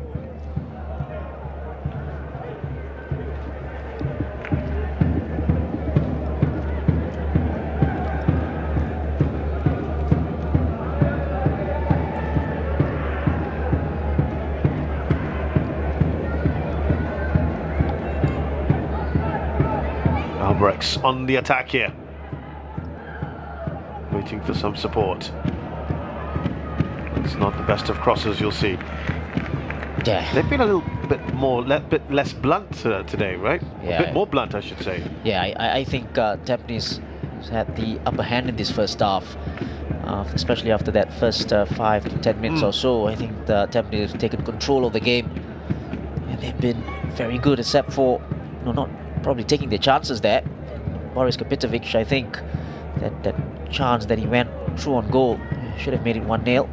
Albirex on the attack here, waiting for some support. It's not the best of crosses, you'll see. Yeah, they've been a little bit less blunt today, right? Yeah, a bit more blunt, I should say. Yeah, I think Tampines had the upper hand in this first half, especially after that first 5 to 10 minutes or so. I think Tampines have taken control of the game, and they've been very good, except for not probably taking their chances there. Boris Kapitovic, I think that chance that he went through on goal should have made it 1-0.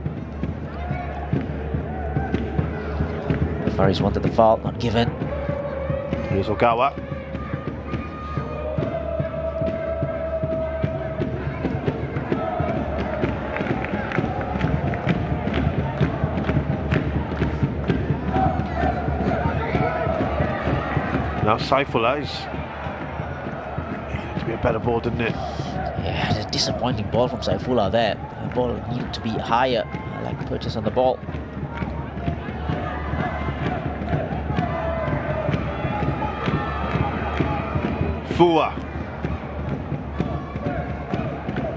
Faris wanted the foul, not given. Here's Ogawa. Now Saifullah is needed to be a better ball, didn't it? Yeah, it's a disappointing ball from Saifullah there. The ball needed to be higher. I like the purchase on the ball. Fua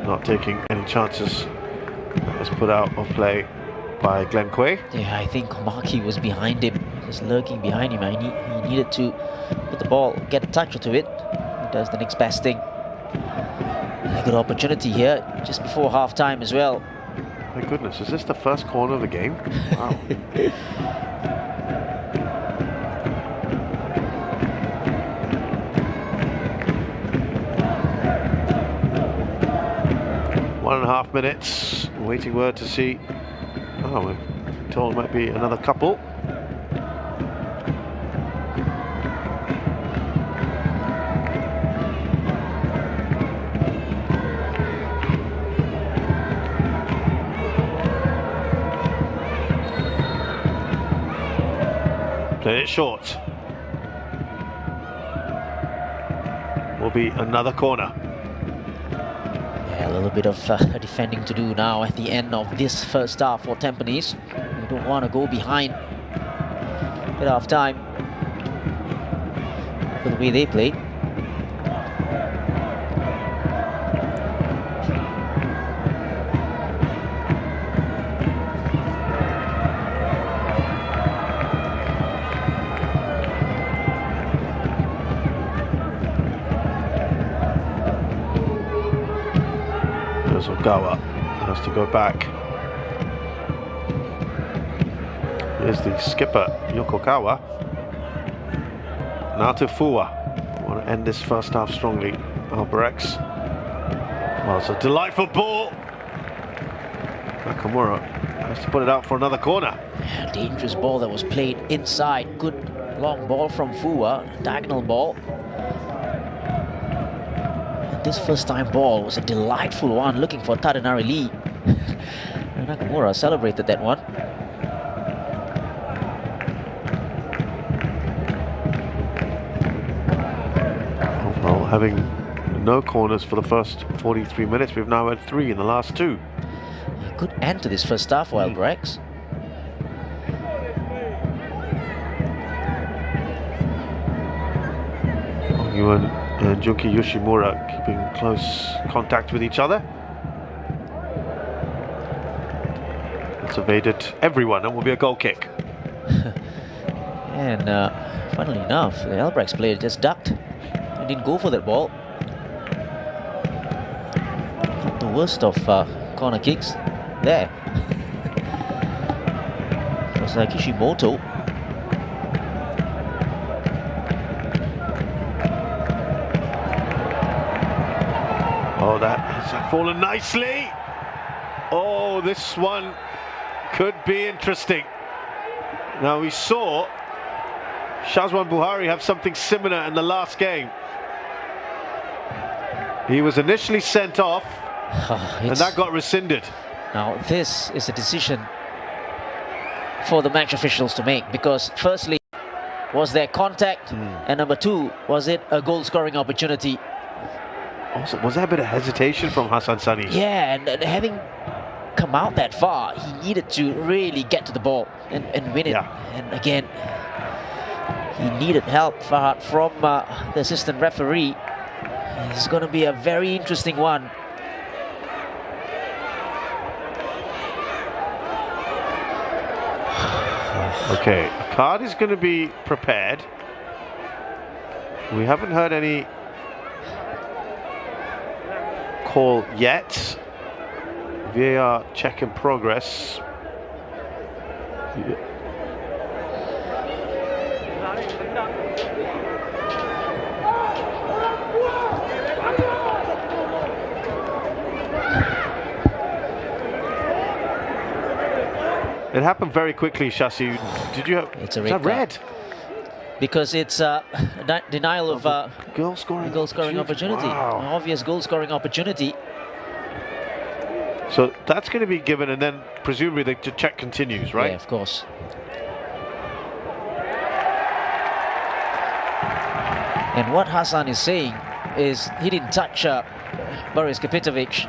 not taking any chances. That was put out of play by Glenn Quay. Yeah, I think Maki was behind him, just lurking behind him. He needed to put the ball, get a touch to it. He does the next best thing. A good opportunity here, just before half time as well. My goodness, is this the first corner of the game? Wow. One and a half minutes, waiting word to see. Oh, we're told it might be another couple. Played it short. Will be another corner. Yeah, a little bit of defending to do now at the end of this first half for Tampines. We don't want to go behind at half time for the way they played. Ogawa has to go back. Here's the skipper, Yokogawa. Now to Fua. Want to end this first half strongly. Albirex. Well, it's a delightful ball. Nakamura has to put it out for another corner. Dangerous ball that was played inside. Good long ball from Fua. Diagonal ball. This first time ball was a delightful one, looking for Taranari Lee. Nakamura celebrated that one. Well, having no corners for the first 43 minutes, we've now had 3 in the last 2. A good end to this first half for Albirex. Yuan and Junki Yoshimura keeping close contact with each other. It's evaded everyone and will be a goal kick. And funnily enough, the Albirex player just ducked. He didn't go for that ball. Not the worst of corner kicks there. It was Kishimoto. Oh, that has fallen nicely. Oh, this one could be interesting. Now, we saw Shazwan Buhari have something similar in the last game. He was initially sent off, and that got rescinded. Now, this is a decision for the match officials to make, because firstly, was there contact? And number two, was it a goal-scoring opportunity? Also, was there a bit of hesitation from Hassan Sani? Yeah, and having come out that far, he needed to really get to the ball and win it. Yeah. And again, he needed help from the assistant referee. It's going to be a very interesting one. Okay, a card is going to be prepared. We haven't heard any call yet. VAR check in progress. It happened very quickly, Shashi. Did you have? It's a red. Red? Because it's denial of goal scoring opportunity. Wow. An obvious goal scoring opportunity. So that's going to be given, and then presumably the check continues, right? Yeah, of course. And what Hassan is saying is he didn't touch Boris Kapitovic.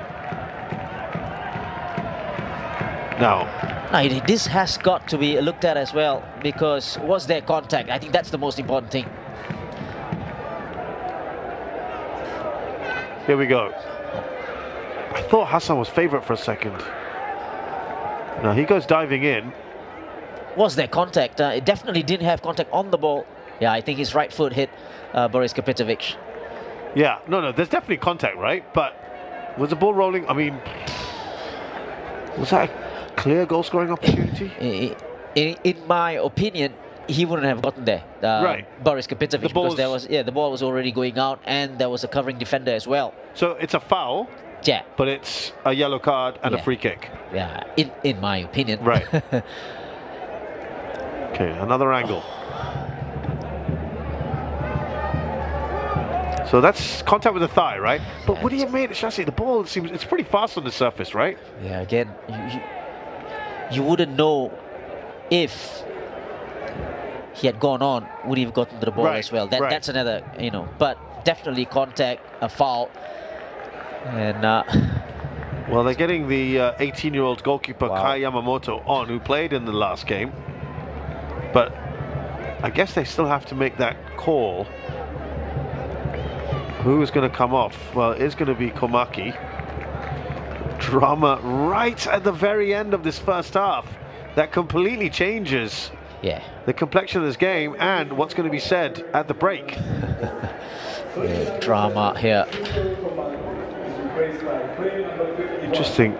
Now, this has got to be looked at as well, because was there contact? I think that's the most important thing. here we go. I thought Hassan was favourite for a second. Now he goes diving in. Was there contact? It definitely didn't have contact on the ball. Yeah, I think his right foot hit Boris Kapitovic. Yeah, no, there's definitely contact, right? But was the ball rolling? I mean, was that a clear goal-scoring opportunity? In my opinion, he wouldn't have gotten there, right. Boris Kapitovic, because the ball was already going out, and there was a covering defender as well. So it's a foul. Yeah, but it's a yellow card and a free kick. Yeah, in my opinion. Right. Okay, another angle. So that's contact with the thigh, right? But Yeah, what do you mean, Shashi? The ball seems it's pretty fast on the surface, right? Yeah, again, you wouldn't know if he had gone on, would he have gotten to the ball as well? That's another, but definitely contact, a foul. And well, they're getting the 18-year-old goalkeeper Kai Yamamoto on, who played in the last game. But I guess they still have to make that call. Who is going to come off? Well, it is going to be Komaki. Drama right at the very end of this first half. That completely changes the complexion of this game and what's going to be said at the break. Drama here. Interesting.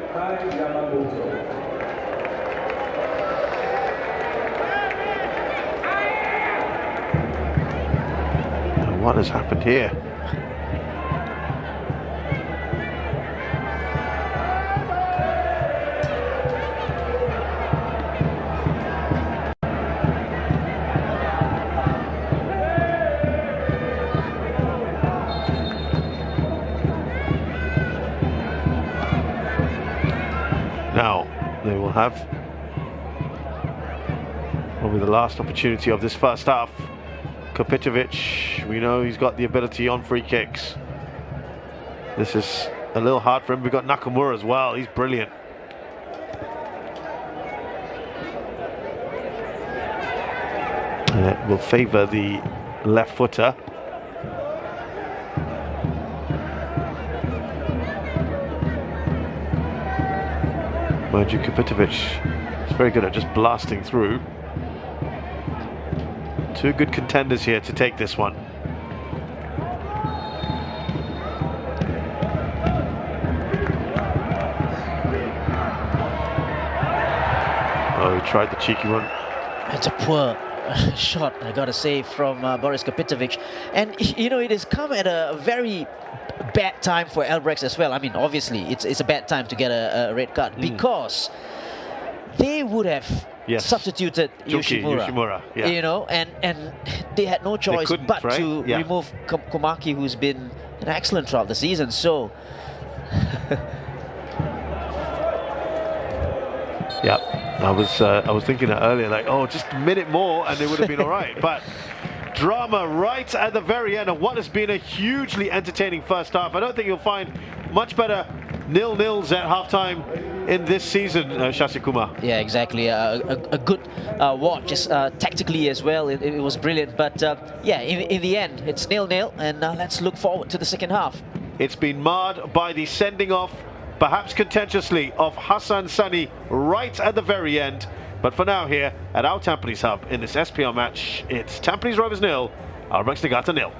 And what has happened here? Now, they will have probably the last opportunity of this first half. Kapitovic, we know he's got the ability on free kicks. This is a little hard for him. We've got Nakamura as well, he's brilliant. And it will favour the left footer. Maju Kapitovic It's very good at just blasting through. Two good contenders here to take this one. Oh, he tried the cheeky one. It's a poor shot, I gotta say, from Boris Kapitovic. And, you know, it has come at a very bad time for Albirex as well. I mean, obviously, it's a bad time to get a red card because they would have substituted Yoshimura, you know, and they had no choice but to remove Komaki, who's been an excellent throughout the season. So, yeah, I was thinking that earlier, like, oh, just a minute more and they would have been all right. But drama right at the very end of what has been a hugely entertaining first half. I don't think you'll find much better 0-0s at halftime in this season, Shashi-kuma. Yeah, exactly. A good watch, just tactically as well. It was brilliant. But yeah, in the end, it's 0-0, and let's look forward to the second half. It's been marred by the sending off, perhaps contentiously, of Hassan Sani right at the very end. But for now here at our Tampines hub in this SPL match, it's Tampines Rovers 0, Albirex Niigata 0.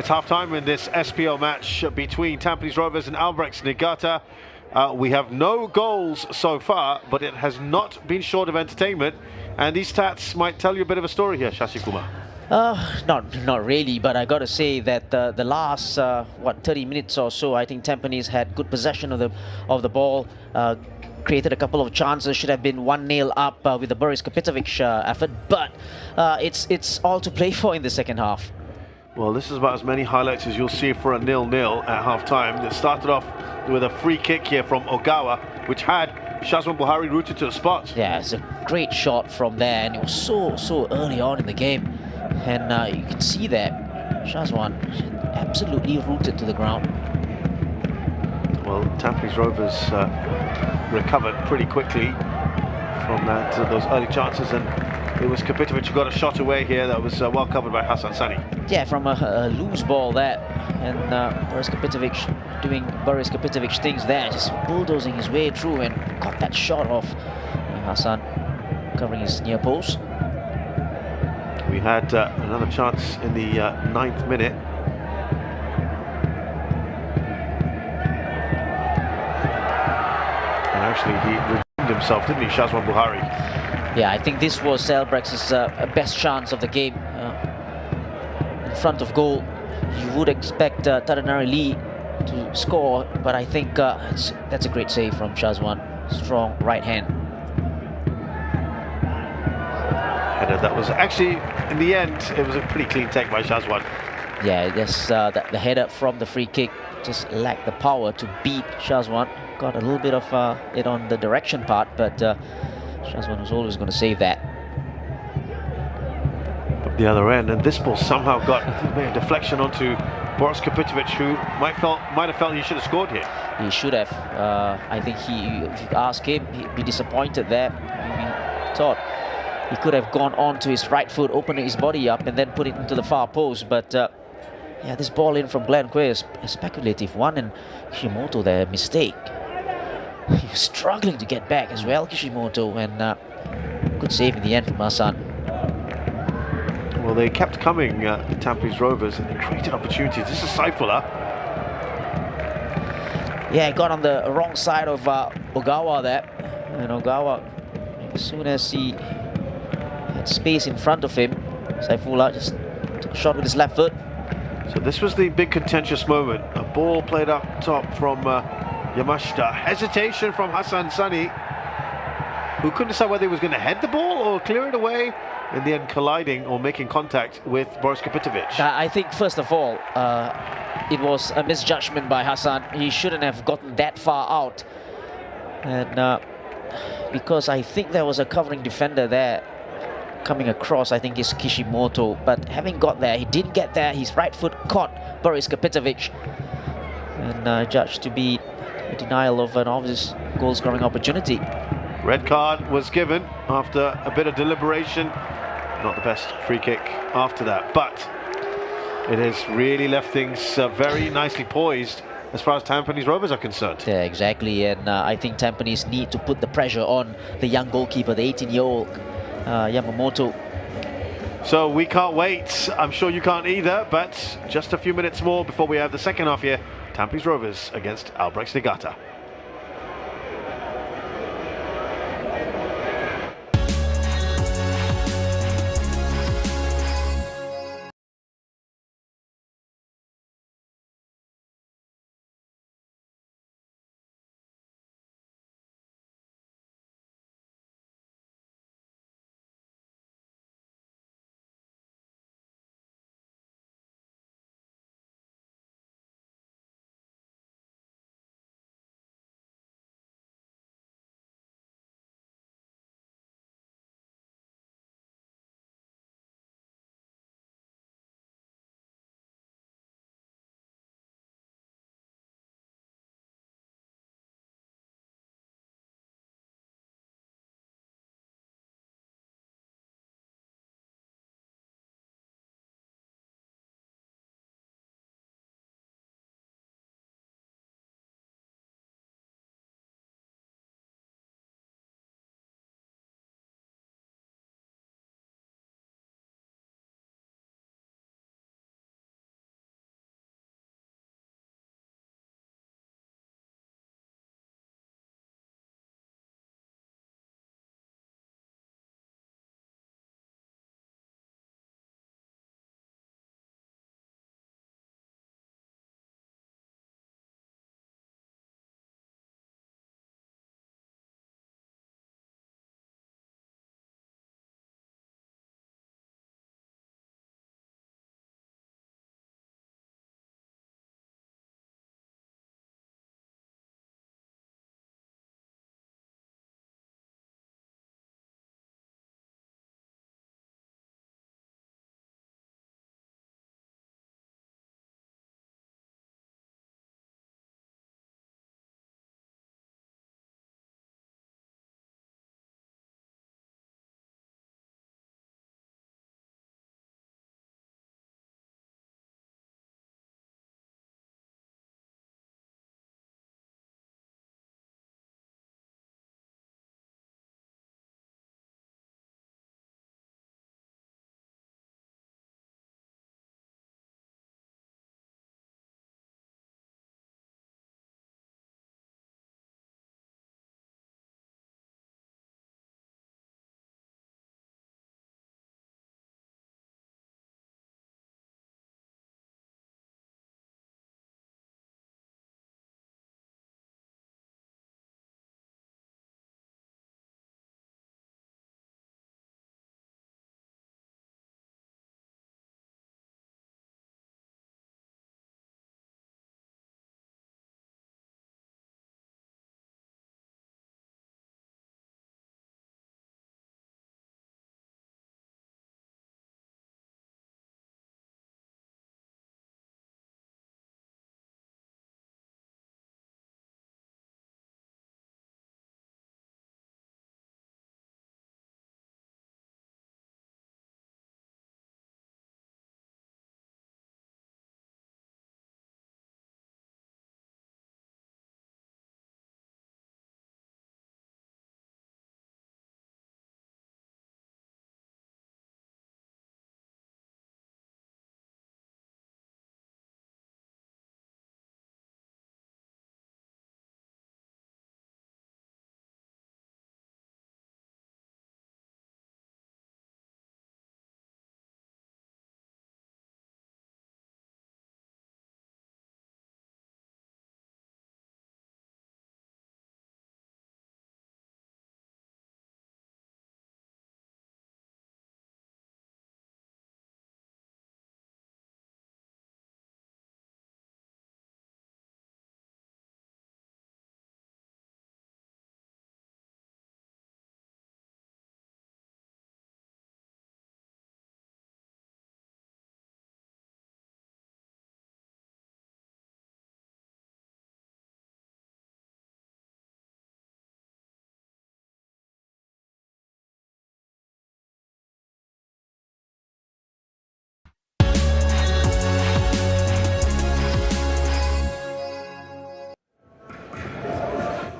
it's half-time in this SPL match between Tampines Rovers and Albirex Niigata. We have no goals so far, but it has not been short of entertainment. And these stats might tell you a bit of a story here, Shashi Kumar. Not really, but I got to say that the last 30 minutes or so, I think Tampines had good possession of the ball, created a couple of chances, should have been 1-0 up with the Boris Kapitovic effort, but it's all to play for in the second half. Well, this is about as many highlights as you'll see for a 0-0 at half-time. It started off with a free kick here from Ogawa, which had Shazwan Buhari rooted to the spot. Yeah, it's a great shot from there, and it was so early on in the game. And you can see that Shazwan absolutely rooted to the ground. Well, Tampines Rovers recovered pretty quickly from those early chances, and it was Kapitovic who got a shot away here that was well covered by Hassan Sani. Yeah, from a loose ball there, and Boris Kapitovic doing Boris Kapitovic things there, just bulldozing his way through and got that shot off. And Hassan covering his near post. We had another chance in the 9th minute. And actually he redeemed himself, didn't he, Shazwan Buhari? Yeah, I think this was Albrex's best chance of the game. In front of goal, you would expect Tadanari Lee to score, but I think that's a great save from Shazwan. Strong right hand. And that was actually, in the end, it was a pretty clean take by Shazwan. Yeah, the header from the free kick just lacked the power to beat Shazwan. Got a little bit of it on the direction part, but Shazwan was always going to save that. Up the other end, and this ball somehow got a deflection onto Boris Kapitovic, who might have felt he should have scored here. He should have. I think if you ask him, he'd be disappointed there. He thought he could have gone on to his right foot, opening his body up, and then put it into the far post. But yeah, this ball in from Glenn Quay is a speculative one, and Kishimoto there, mistake. He was struggling to get back as well, Kishimoto, and good save in the end from Hassan. Well, they kept coming, Tampines Rovers, and they created opportunities. This is Saifullah. Yeah, got on the wrong side of Ogawa there, and Ogawa, as soon as he had space in front of him, Saifullah just took a shot with his left foot. So this was the big contentious moment. A ball played up top from Yamashita. Hesitation from Hassan Sani, who couldn't decide whether he was going to head the ball or clear it away. In the end, colliding or making contact with Boris Kapitovic. I think, first of all, it was a misjudgment by Hassan. He shouldn't have gotten that far out. And because I think there was a covering defender there coming across, I think it's Kishimoto. But having got there, he didn't get there. His right foot caught Boris Kapitovic. And judged to be a denial of an obvious goal-scoring opportunity. Red card was given after a bit of deliberation. Not the best free kick after that, but it has really left things very nicely poised as far as Tampines Rovers are concerned. Yeah, exactly, and I think Tampines need to put the pressure on the young goalkeeper, the 18-year-old Yamamoto. So we can't wait. I'm sure you can't either, but just a few minutes more before we have the second half here. Tampines Rovers against Albirex Niigata.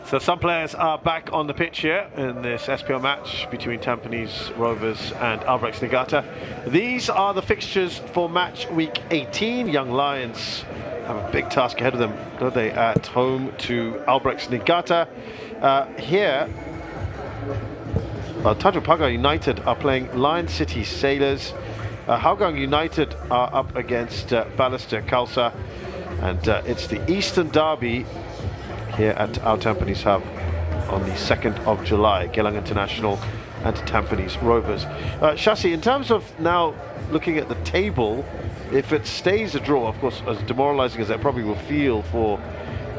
So some players are back on the pitch here in this SPL match between Tampines Rovers and Albirex Niigata. These are the fixtures for match week 18. Young Lions have a big task ahead of them, don't they, at home to Albirex Niigata. Here, Tanjung Pagar United are playing Lion City Sailors. Hougang United are up against Ballister Khalsa, and it's the Eastern Derby here at our Tampines hub on the 2nd of July. Geylang International and Tampines Rovers. Shasi, in terms of now looking at the table, if it stays a draw, of course, as demoralising as that probably will feel for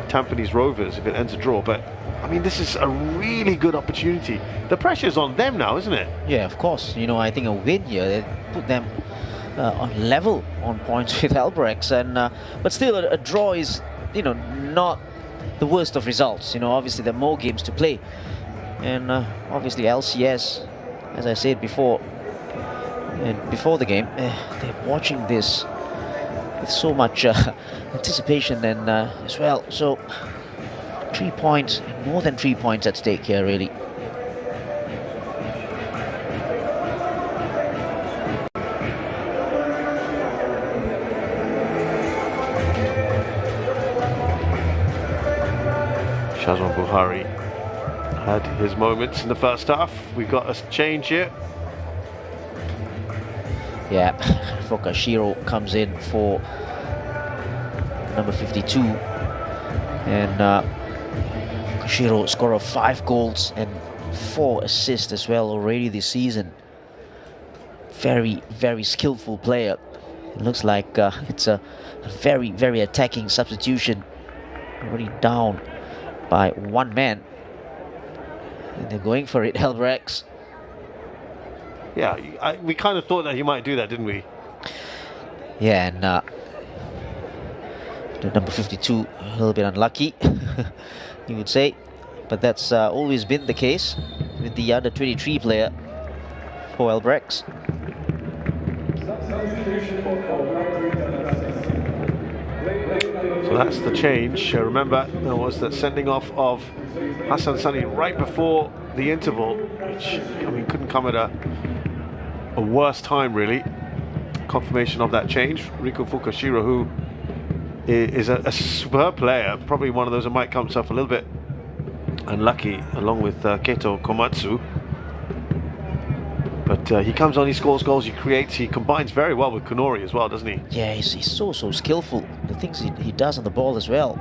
Tampines Rovers if it ends a draw, but I mean, this is a really good opportunity. The pressure's on them now, isn't it? Yeah, of course. You know, I think a win here, they put them on level on points with Albirex, and but still a draw is, you know, not the worst of results. You know, obviously there are more games to play, and obviously LCS, as I said before, and before the game, they're watching this with so much anticipation and as well. So 3 points, more than 3 points at stake here, really. Shazwan Buhari had his moments in the first half. We've got a change here. Yeah, Fokashiro comes in for number 52, and Fokashiro, scorer of 5 goals and 4 assists as well already this season. Very, very skillful player. It looks like it's a very, very attacking substitution. Already down by 1 man, and they're going for it, Albirex. Yeah, we kind of thought that he might do that, didn't we? Yeah, and the number 52, a little bit unlucky, you would say, but that's always been the case with the under 23 player for Albirex. So that's the change. Remember, there was that sending off of Hassan Sani right before the interval, which, I mean, couldn't come at a worse time, really. Confirmation of that change. Riku Fukashiro, who is a superb player, probably one of those that might come himself a little bit unlucky, along with Keito Komatsu. But he comes on, he scores goals, he creates, he combines very well with Konori as well, doesn't he? Yeah, he's so skillful. The things he does on the ball as well.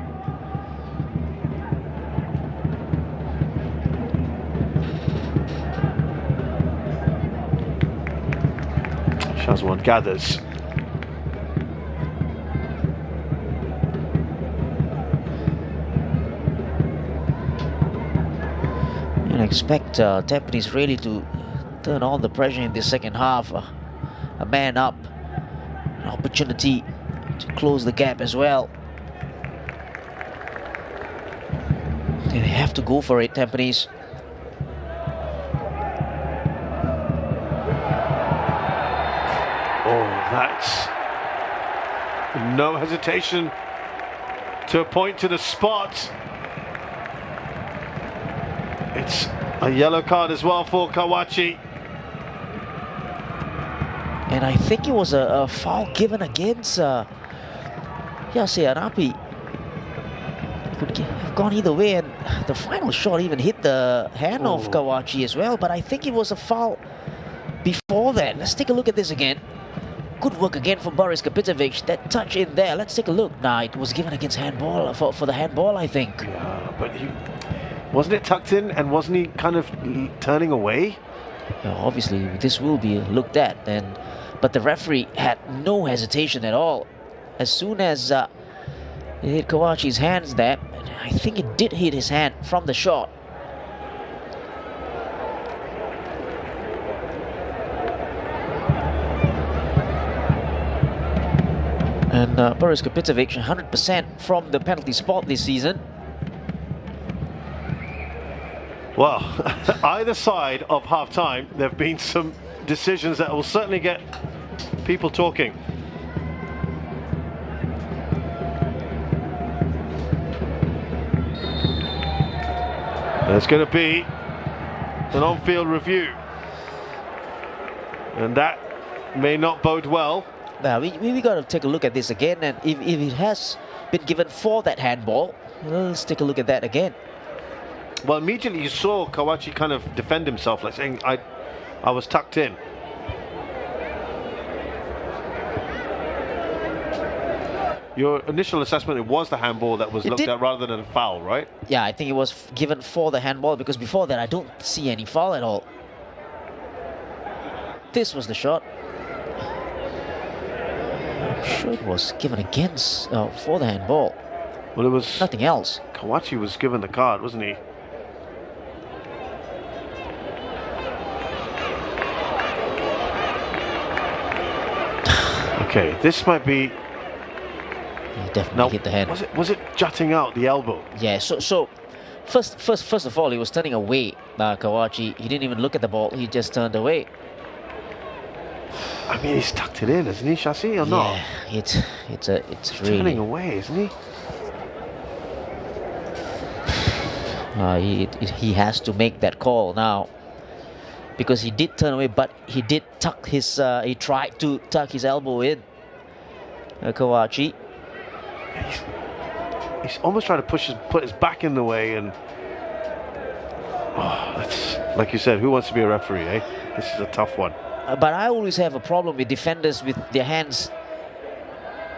Shazwan gathers. And I expect Tampines really to turn on the pressure in the second half. A man up, an opportunity to close the gap as well. They have to go for it, Tampines. Oh, that's no hesitation to point to the spot. It's a yellow card as well for Kawachi. And I think it was a foul given against Yase Anapi. Could have gone either way, and the final shot even hit the hand of Kawachi as well, but I think it was a foul before that. Let's take a look at this again. Good work again from Boris Kapitovic. That touch in there, let's take a look. Nah, it was given against handball, for the handball, I think. Yeah, but wasn't it tucked in, and wasn't he kind of turning away? Yeah, obviously, this will be looked at, but the referee had no hesitation at all. As soon as it hit Kawachi's hands there, I think it did hit his hand from the shot. And Boris Kapitovic, 100% from the penalty spot this season. Well, either side of half-time, there have been some decisions that will certainly get people talking. There's going to be an on-field review, and that may not bode well. Now we got to take a look at this again, and if it has been given for that handball, let's take a look at that again. Well, immediately you saw Kawachi kind of defend himself, like saying, I was tucked in. Your initial assessment, it was the handball that was looked at rather than a foul, right? Yeah, I think it was given for the handball, because before that I don't see any foul at all. This was the shot. I'm sure it was given against for the handball. Well, it was nothing else. Kawachi was given the card, wasn't he? Okay, this might be. He definitely hit the head. Was it jutting out the elbow? Yeah. So first of all, he was turning away. Kawachi. He didn't even look at the ball. He just turned away. I mean, he's tucked it in, isn't he, Shashi, or not? Yeah, it's really turning away, isn't he? He has to make that call now, because he did turn away, but he did tuck his. He tried to tuck his elbow in. Kawachi. He's almost trying to put his back in the way, and that's, like you said, who wants to be a referee, eh? This is a tough one. But I always have a problem with defenders with their hands.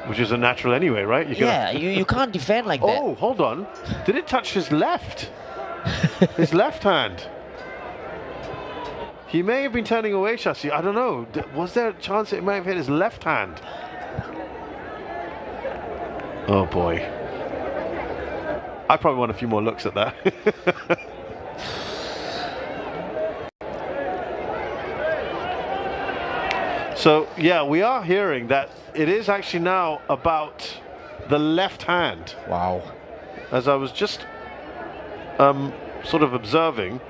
Which is a natural anyway, right? You can't defend like that. Oh, hold on. Did it touch his left? His left hand. He may have been turning away, Shashi. I don't know. Was there a chance it might have hit his left hand? Oh boy. I probably want a few more looks at that. So, yeah, we are hearing that it is actually now about the left hand. Wow. As I was just sort of observing,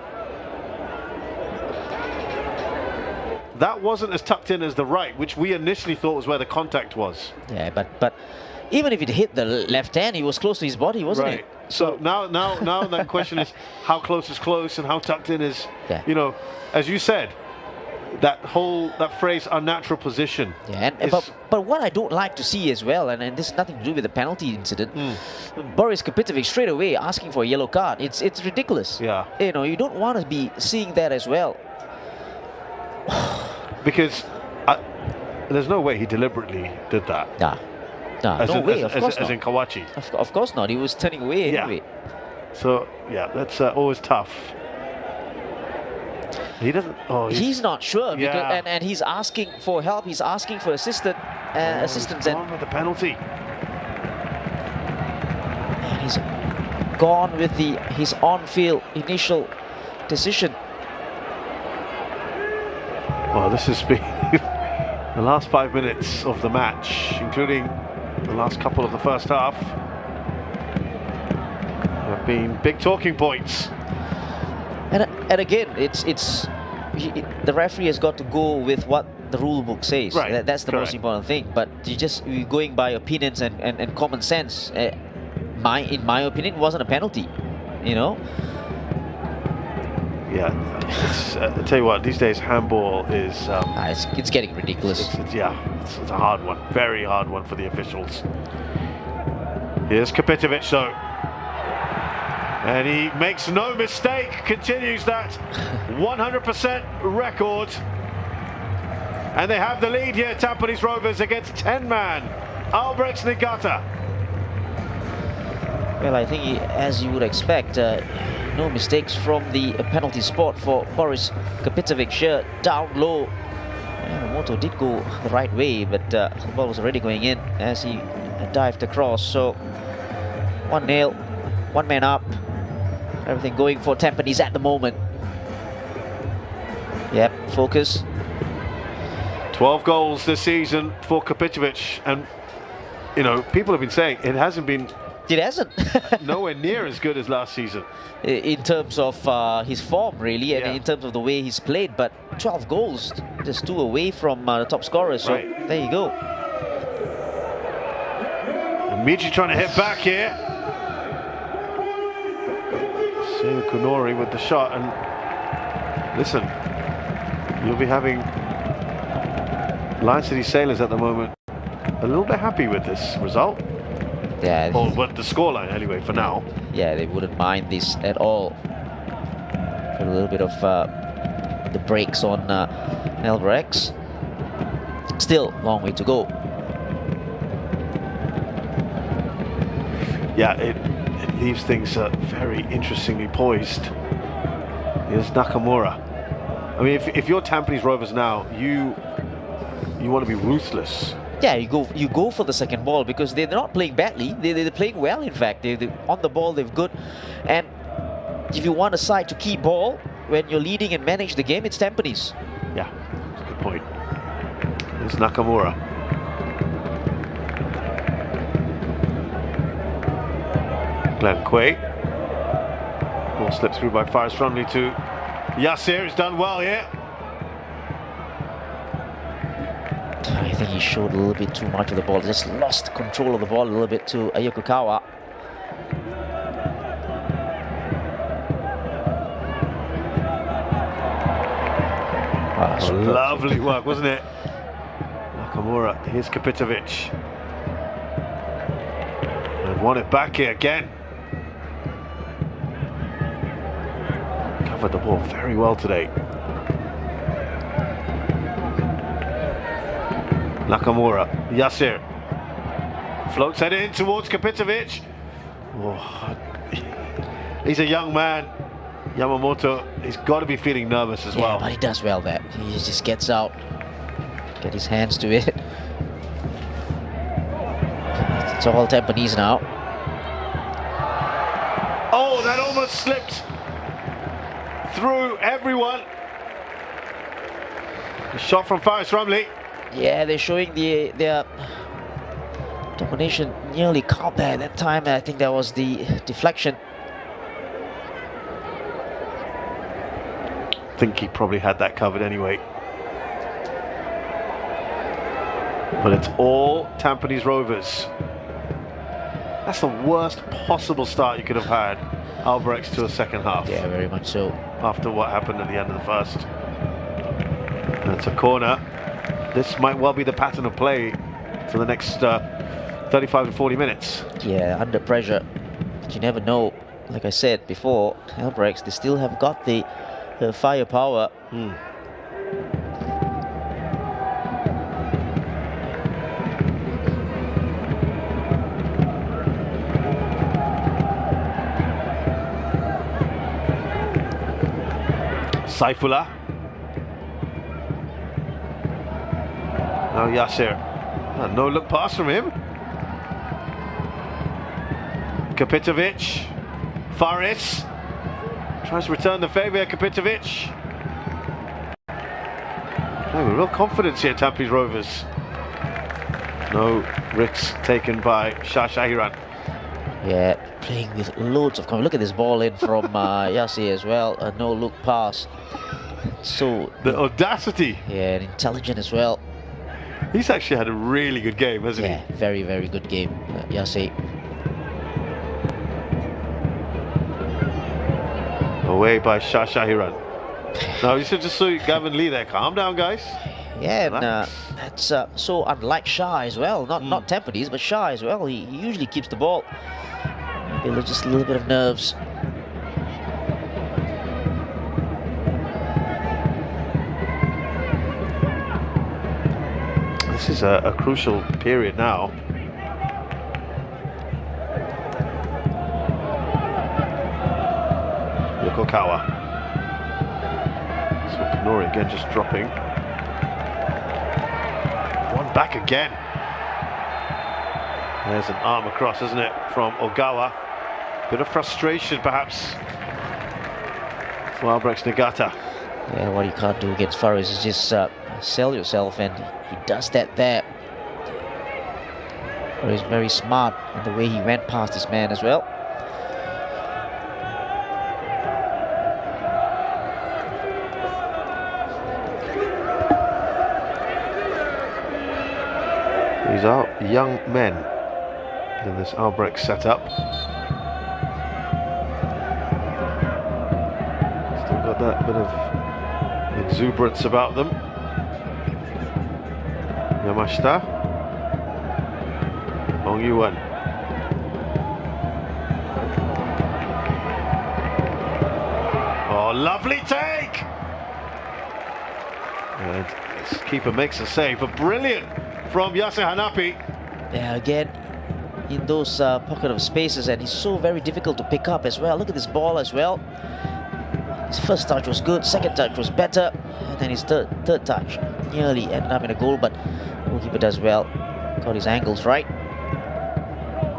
that wasn't as tucked in as the right, which we initially thought was where the contact was. Yeah, but even if it hit the left hand, he was close to his body, wasn't it? So now that question is, how close is close and how tucked in is, you know, as you said, that phrase unnatural position. Yeah, but what I don't like to see as well, and this has nothing to do with the penalty incident, Boris Kapitovic straight away asking for a yellow card. It's ridiculous. Yeah. You know, you don't want to be seeing that as well. Because there's no way he deliberately did that. No way, of course not. As in Kawachi. Of course not. He was turning away anyway. So, yeah, that's always tough. He doesn't. Oh, he's not sure, because, and he's asking for help. He's asking for assistance. He's gone with the penalty. And he's gone with his on-field initial decision. Well, this has been the last 5 minutes of the match, including the last couple of the first half, have been big talking points. And again, the referee has got to go with what the rule book says. Right. That's the most important thing. But you're going by opinions and common sense. In my opinion, it wasn't a penalty. You know. Yeah, I tell you what, these days handball is. It's getting ridiculous. It's a hard one, very hard one for the officials. Here's Kapitovic though. And he makes no mistake, continues that 100% record. And they have the lead here, Tampines Rovers against 10-man Albirex Niigata. Well, I think, as you would expect, no mistakes from the penalty spot for Boris Kapitovic here, down low. And Moto did go the right way, but the ball was already going in as he dived across. So 1-0, one man up. Everything going for Tampines at the moment. Yep, focus. 12 goals this season for Kapitovic, and you know, people have been saying it hasn't been. It hasn't. Nowhere near as good as last season. In terms of his form, really, and in terms of the way he's played. But 12 goals, just 2 away from the top scorer. So there you go. And Michi trying to hit back here. Seilu Kunori with the shot, and listen, you'll be having Lion City Sailors at the moment a little bit happy with this result. Yeah. Or well, the scoreline anyway for now. Yeah, they wouldn't mind this at all. Put a little bit of the brakes on Albirex. Still, long way to go. Yeah, it leaves things very interestingly poised. Here's Nakamura. I mean, if you're Tampines Rovers now, you want to be ruthless. Yeah, you go for the second ball because they're not playing badly. They're playing well, in fact. They're on the ball, they're good. And if you want a side to keep ball when you're leading and manage the game, it's Tampines. Yeah, that's a good point. Here's Nakamura. Glenn Quay. Ball slips through by Faris Rumley to Yasir. He's done well here. I think he showed a little bit too much of the ball. Just lost control of the ball a little bit to Ayakukawa. Oh, lovely work, wasn't it? Nakamura. Here's Kapitovic. And won it back here again. Covered the ball very well today. Nakamura, Yasir floats headed in towards Kapitovic. Oh, he's a young man, Yamamoto. He's got to be feeling nervous as well. But he does well there. He just gets out, get his hands to it. It's all Tampines now. Oh, that almost slipped through everyone. A shot from Faris Rumley. Yeah, they're showing their domination nearly caught there that time. I think that was the deflection. I think he probably had that covered anyway. But it's all Tampines Rovers. That's the worst possible start you could have had, Albirex, to a second half. Yeah, very much so. After what happened at the end of the first. That's a corner. This might well be the pattern of play for the next 35 to 40 minutes. Yeah, under pressure. But you never know. Like I said before, Albirex, they still have got the firepower. Saifullah. Now Yasir. No look pass from him. Kapitovic. Faris. Tries to return the favour, Kapitovic. Oh, real confidence here, Tampines Rovers. No risks taken by Shah Shahiran. Yeah, playing with loads of confidence. Look at this ball in from Yasir as well. A no-look pass. So the audacity. Yeah, and intelligent as well. He's actually had a really good game, hasn't he? Yeah, very, very good game, Yasir. Away by Shah Shahiran. Now you should just see Gavin Lee there. Calm down, guys. Yeah, and that's so unlike Shah as well. Not Tampines, but Shah as well. He usually keeps the ball. Maybe just a little bit of nerves. This is a crucial period now. Yokokawa. So Kanori again just dropping. One back again. There's an arm across, isn't it, from Ogawa. Bit of frustration perhaps for Albirex Niigata. Yeah, what you can't do against Faris is just sell yourself, and he does that there. But he's very smart in the way he went past his man as well. These are young men in this Albirex setup. that bit of exuberance about them. Yamashita. Hong Yuan. Oh, lovely take! And this keeper makes a save, but brilliant from Yasser Hanapi. Yeah, again, in those pocket of spaces, and he's so very difficult to pick up as well. Look at this ball as well. His first touch was good, second touch was better, and then his third touch nearly ended up in a goal, but goalkeeper does well, got his angles right.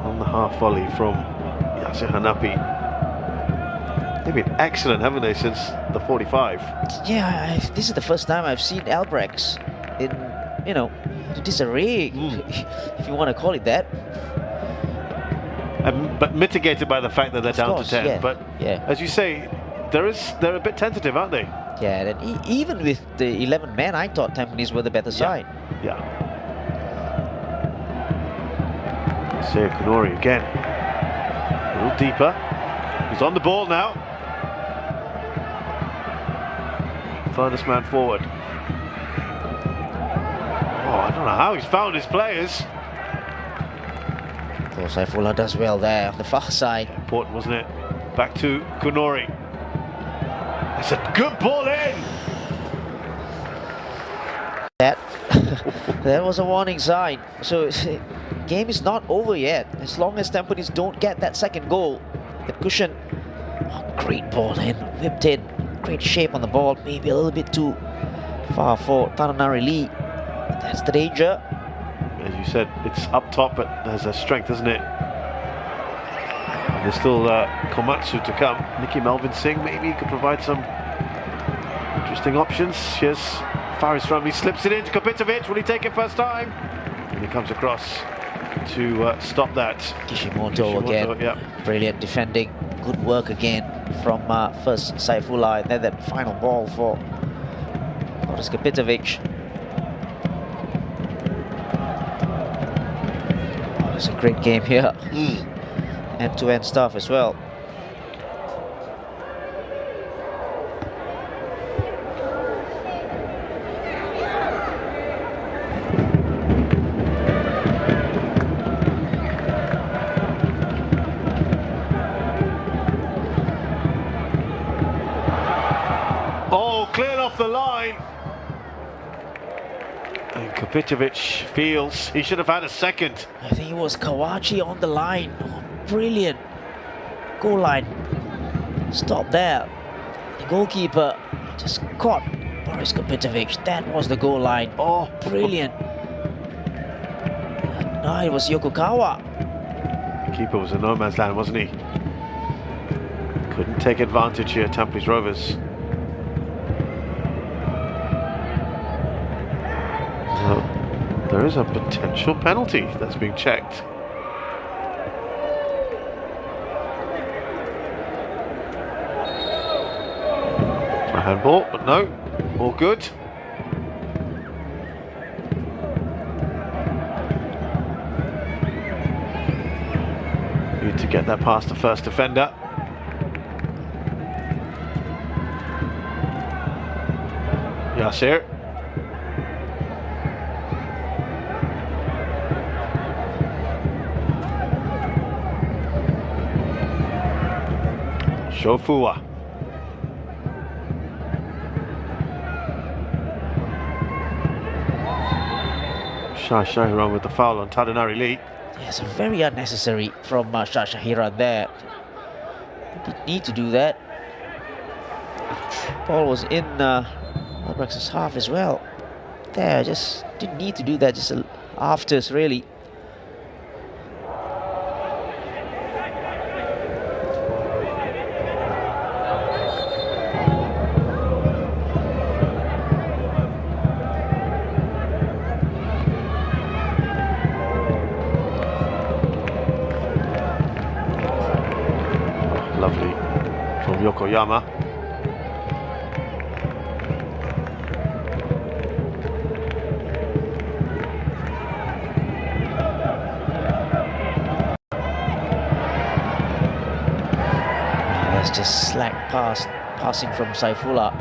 On the half volley from Yasser Hanapi. They've been excellent, haven't they, since the 45? Yeah, this is the first time I've seen Albirex in, you know, disarray, if you want to call it that. But mitigated by the fact that they're down to 10. Yeah, but yeah, as you say, they're a bit tentative, aren't they? Yeah, and even with the 11 men, I thought Tampines were the better side. Yeah. Say Kunori again. A little deeper. He's on the ball now. Furthest man forward. Oh, I don't know how he's found his players. Of course, Saifullah does well there on the far side. Important, wasn't it? Back to Kunori. It's a good ball in. That was a warning sign. So game is not over yet. As long as Tampines don't get that second goal, the cushion. Oh, great ball in, whipped in. Great shape on the ball. Maybe a little bit too far for Taranari Lee. That's the danger. As you said, it's up top, but there's a strength, isn't it? There's still Komatsu to come. Nicky Melvin Singh, maybe he could provide some interesting options. Here's Faris Ramli, slips it into Kopitovic. Will he take it first time? And he comes across to stop that. Kishimoto again. Yeah. Brilliant defending. Good work again from first Saifullah, and then that final ball for Boris Kopitovic. It's a great game here. End-to-end stuff as well. Oh, cleared off the line. And Kopitovic feels he should have had a second. I think it was Kawachi on the line. Oh, brilliant. Goal line. Stop there. The goalkeeper just caught Boris Kopitovic. That was the goal line. Oh, brilliant. No, it was Yokokawa. The keeper was in no man's land, wasn't he? Couldn't take advantage here, Tampines Rovers. Well, there is a potential penalty that's being checked. A handball, but no, all good. Need to get that past the first defender. Yasser. Shofua. Shahira with the foul on Taranari Lee. Yes, very unnecessary from Shahira there. Didn't need to do that. Ball was in Albrex's half as well. There, just didn't need to do that. Just afters, really. Lovely from Yokoyama. Let's just slack past passing from Saifullah.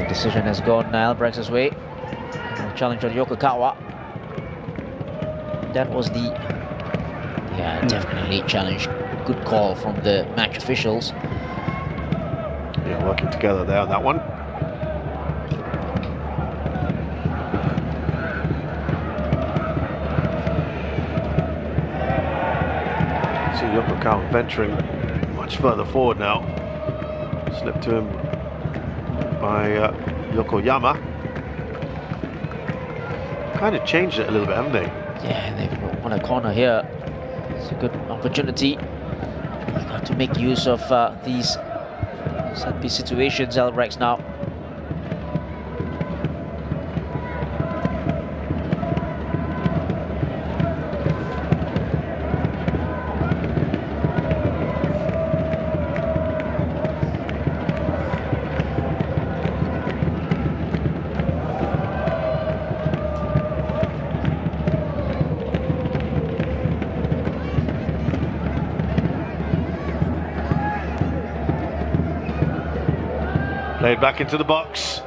Decision has gone Albrex's way. Challenge on Yokokawa. That was the definitely late challenge. Good call from the match officials. Yeah, working together there on that one. See Yokokawa venturing much further forward now. Slipped to him by Yokoyama. Kind of changed it a little bit, haven't they? Yeah, they've won a corner here. It's a good opportunity. They've got to make use of these set-piece situations, Albirex now. Played back into the box.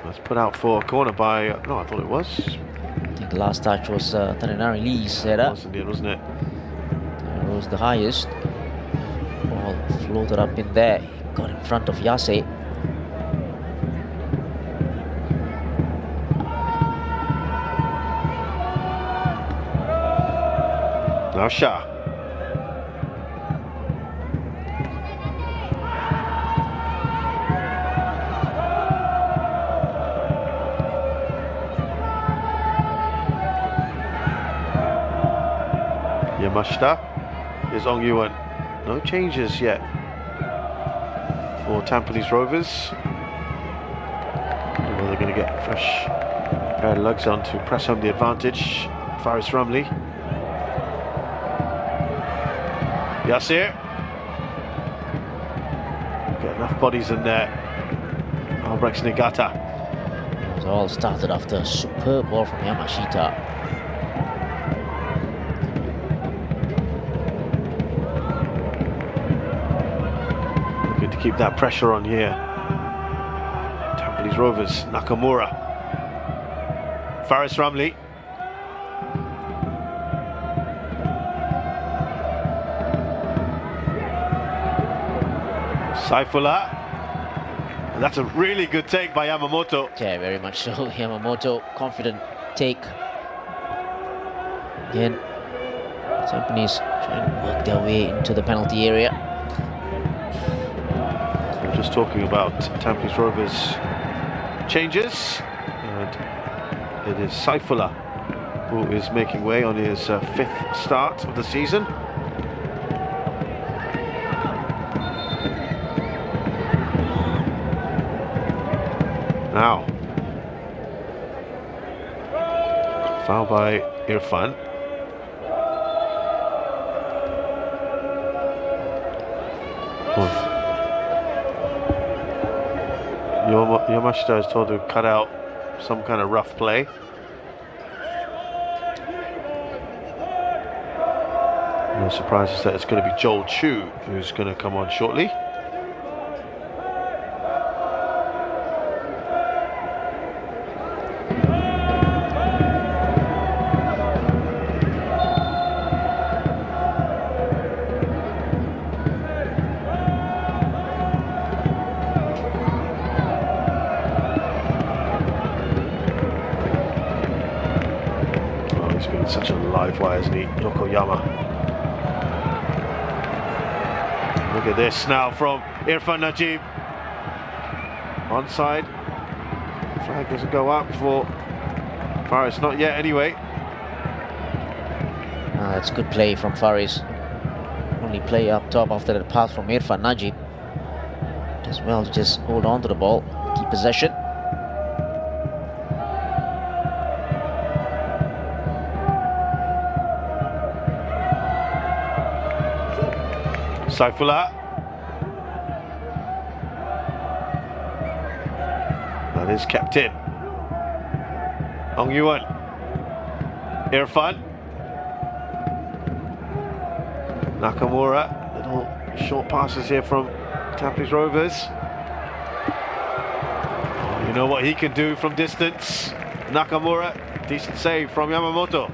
That's put out for a corner by... no, I thought it was. I think the last touch was Tananari Lee's header. It was indeed, wasn't it? It was the highest. Ball floated up in there. Got in front of Yase. Now Shah. Yamashita is Ong Yuan. No changes yet for Tampines Rovers. Well, they're going to get fresh pair of legs on to press home the advantage. Faris Ramli. Yasir. Get enough bodies in there. Albirex Niigata. It all started after a superb ball from Yamashita. Keep that pressure on here. Tampines Rovers, Nakamura. Faris Ramli. Saifullah. And that's a really good take by Yamamoto. Yeah, very much so. Yamamoto, confident take. Again, Tampines trying to work their way into the penalty area. Just talking about Tampines Rovers changes, and it is Saifullah who is making way on his fifth start of the season. Now, foul by Irfan. Yamashita is told to cut out some kind of rough play. No surprises that it's going to be Joel Chu who's going to come on shortly. Such a live wire, isn't he? Yokoyama. Look at this now from Irfan Najib. Onside. Flag doesn't go up for Faris, not yet anyway. That's good play from Faris. Only play up top after the pass from Irfan Najib. As well to just hold on to the ball, keep possession. Saifullah. That is kept in. Ong Yuan. Irfan. Nakamura, little short passes here from Tampines Rovers. Oh, you know what he can do from distance. Nakamura, decent save from Yamamoto.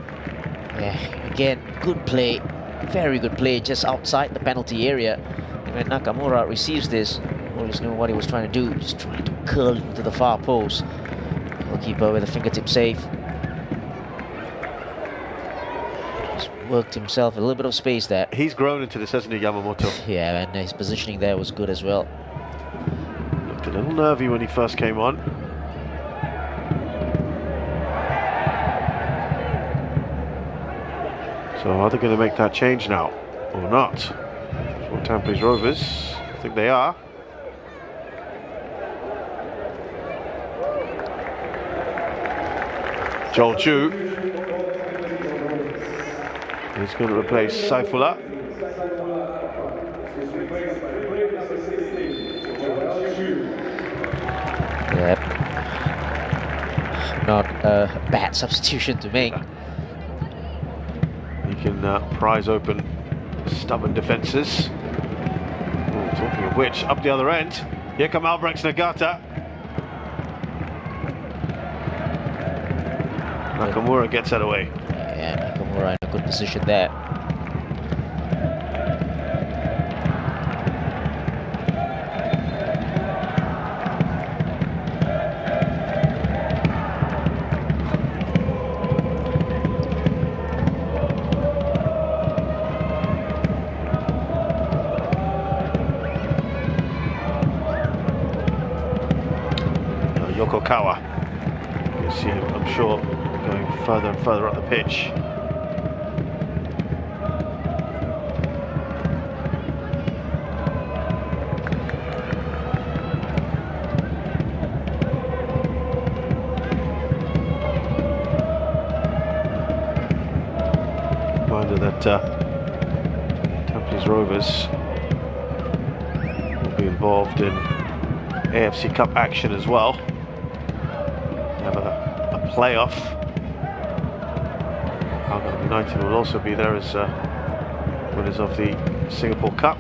Yeah, again, good play, very good play just outside the penalty area. And when Nakamura receives this, always knew what he was trying to do, just trying to curl into the far post. Goalkeeper with a fingertip save. Just worked himself a little bit of space there. He's grown into this, hasn't he, Yamamoto? Yeah, and his positioning there was good as well. Looked a little nervy when he first came on. So are they going to make that change now, or not? For Tampines Rovers, I think they are. Joel Chu is going to replace Saifullah. Yep. Not a bad substitution to make. He can prise open stubborn defences. Oh, talking of which, up the other end, here come Albirex Niigata. Nakamura gets that away. Yeah, Nakamura in a good position there. Yokokawa. You'll see him, I'm sure, going further and further up the pitch. Reminder that Tampines Rovers will be involved in AFC Cup action as well. Have a playoff. Albirex United will also be there as winners of the Singapore Cup.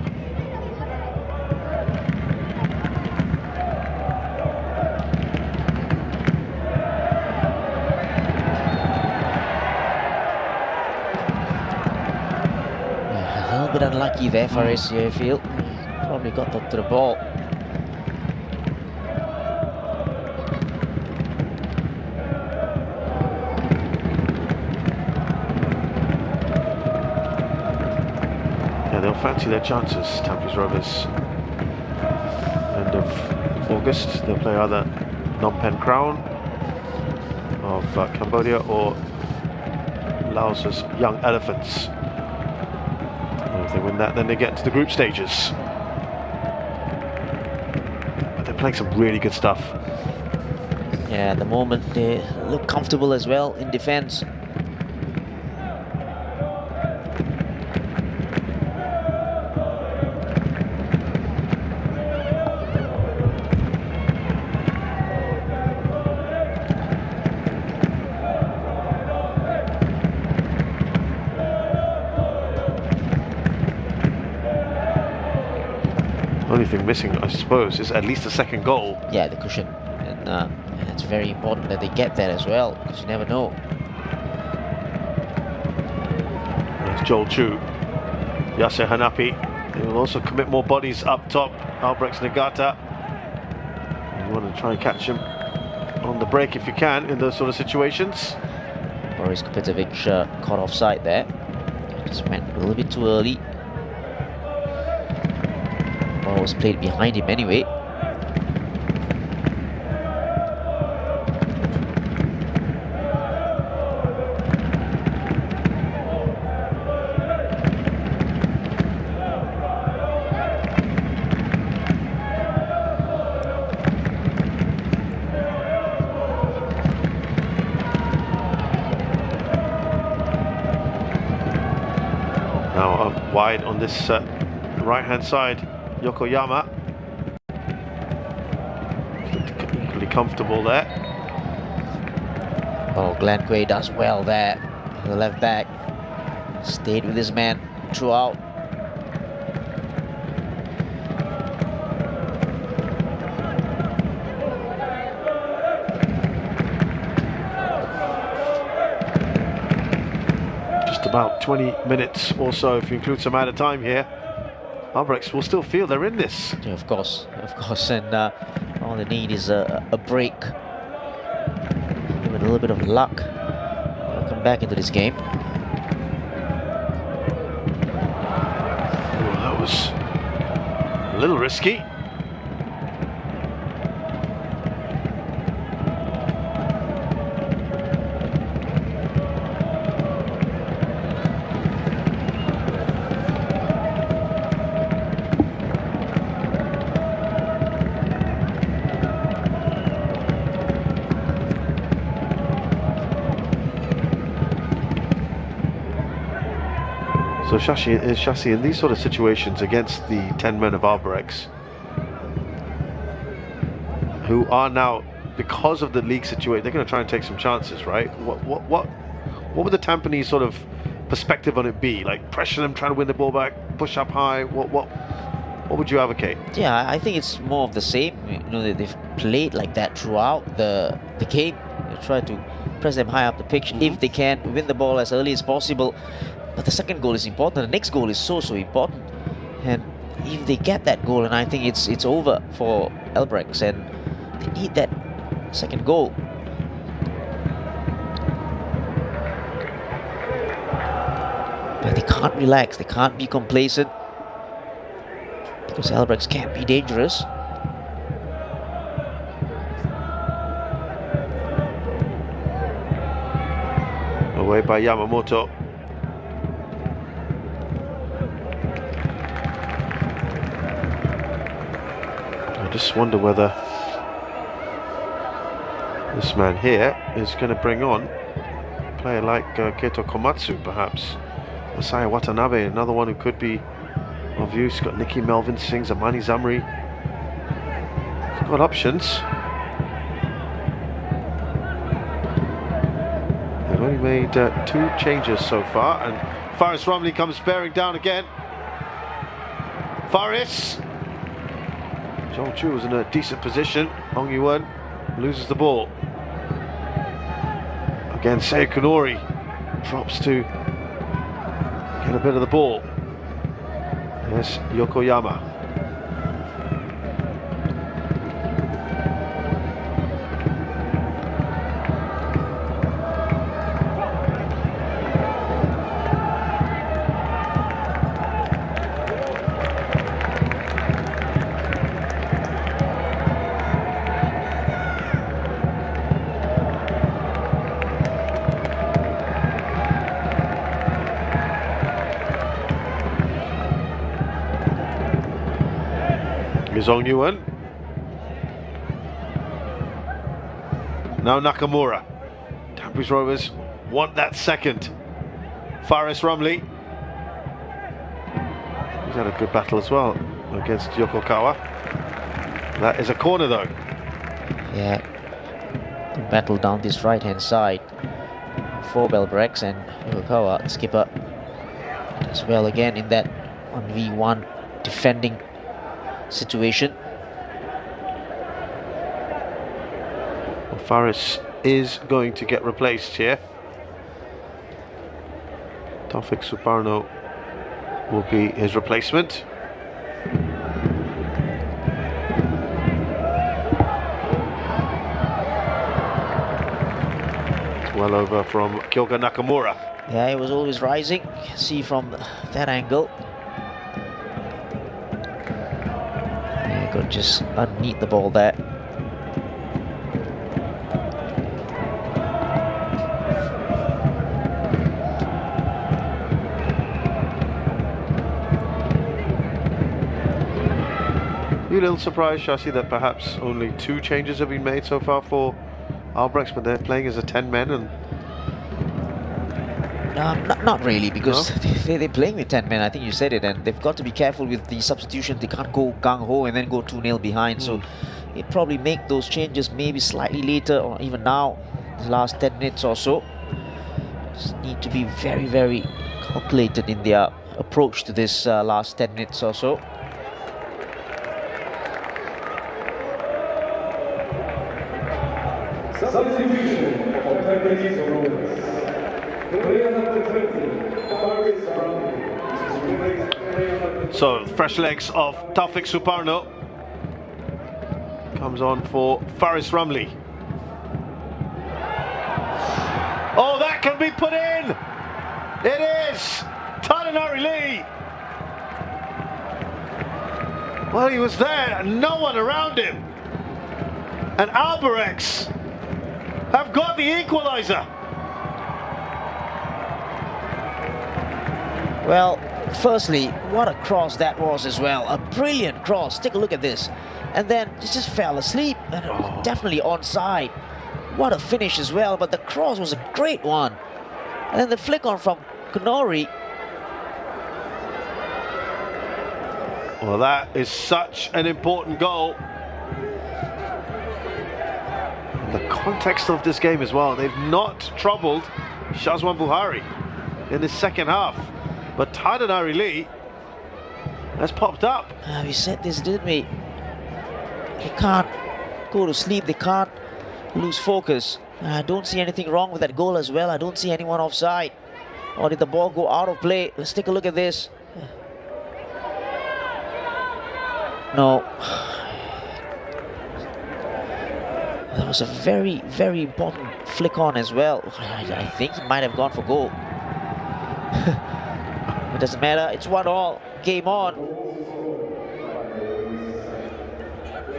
Yeah, a little bit unlucky there for AIA Field. Probably got up to the ball. They'll fancy their chances, Tampines Rovers. End of August, they'll play either Phnom Penh Crown of Cambodia or Laos's Young Elephants. And if they win that, then they get to the group stages. But they're playing some really good stuff. Yeah, at the moment they look comfortable as well in defence. Only thing missing, I suppose, is at least a second goal. Yeah, the cushion. And it's very important that they get that as well, because you never know. There's Joel Chu, Yasser Hanapi. They will also commit more bodies up top. Albirex Niigata. You want to try and catch him on the break if you can in those sort of situations. Boris Kopetovic caught offside there. Just went a little bit too early. Ball was played behind him anyway. Now wide on this right-hand side. Yokoyama equally comfortable there. Oh, Glenn Quay does well there. The left back stayed with his man throughout. Just about 20 minutes or so, if you include some added time here. Albirex will still feel they're in this. Yeah, of course, and all they need is a break. With a little bit of luck, they'll come back into this game. Oh, that was a little risky. So Shashi, in these sort of situations against the 10 men of Albirex, who are now, because of the league situation, they're going to try and take some chances, right? What would the Tampines sort of perspective on it be? Like pressure them, trying to win the ball back, push up high. What would you advocate? Yeah, I think it's more of the same. You know, they've played like that throughout the game. They try to press them high up the pitch if they can, win the ball as early as possible. But the second goal is important. The next goal is so important. And if they get that goal, and I think it's over for Albirex, and they need that second goal. But they can't relax. They can't be complacent, because Albirex can be dangerous. Away by Yamamoto. I just wonder whether this man here is going to bring on a player like Keito Komatsu, perhaps. Masaya Watanabe, another one who could be of use. He's got Nicky Melvin Singh, Zamani Zamri. He's got options. They've only made 2 changes so far, and Faris Romley comes bearing down again. Faris. Zhong Chu was in a decent position. Hong Yuan loses the ball. Again, Seiyu Kunori drops to get a bit of the ball. There's Yokoyama. Zhong Yuan. Now Nakamura. Tampines Rovers want that second. Faris Romley. He's had a good battle as well against Yokokawa. That is a corner though. Yeah. The battle down this right hand side for Albirex, and Yokokawa, the skipper, as well again in that 1v1 defending situation. Well, Faris is going to get replaced here. Taufik Suparno will be his replacement. It's well over from Kyoga Nakamura. Yeah, it was always rising. You can see from that angle. Got just underneath the ball there. You a little surprised, Shashi, that perhaps only 2 changes have been made so far for Albirex, but they're playing as a 10 men and... Not really, because they're playing with 10 men. I think you said it, and they've got to be careful with the substitution. They can't go gung-ho and then go 2-0 behind. So they probably make those changes maybe slightly later, or even now, the last 10 minutes or so. Just need to be very, very calculated in their approach to this last 10 minutes or so. Substitution for Tampines Rovers. Player number 20, Albirex Niigata. So, fresh legs of Taufik Suparno comes on for Faris Ramli. Oh, that can be put in! It is! Tadanari Lee! Well, he was there and no one around him. And Albirex have got the equaliser. Well, firstly, what a cross that was as well. A brilliant cross. Take a look at this. And then he just fell asleep. And it was definitely onside. What a finish as well. But the cross was a great one. And then the flick on from Konori. Well, that is such an important goal. In the context of this game as well, they've not troubled Shazwan Buhari in the second half. But Tadanari Lee has popped up. We said this, didn't we? They can't go to sleep. They can't lose focus. I don't see anything wrong with that goal as well. I don't see anyone offside. Or did the ball go out of play? Let's take a look at this. No. That was a very, very important flick on as well. I think he might have gone for goal. It doesn't matter. It's 1-1. Game on.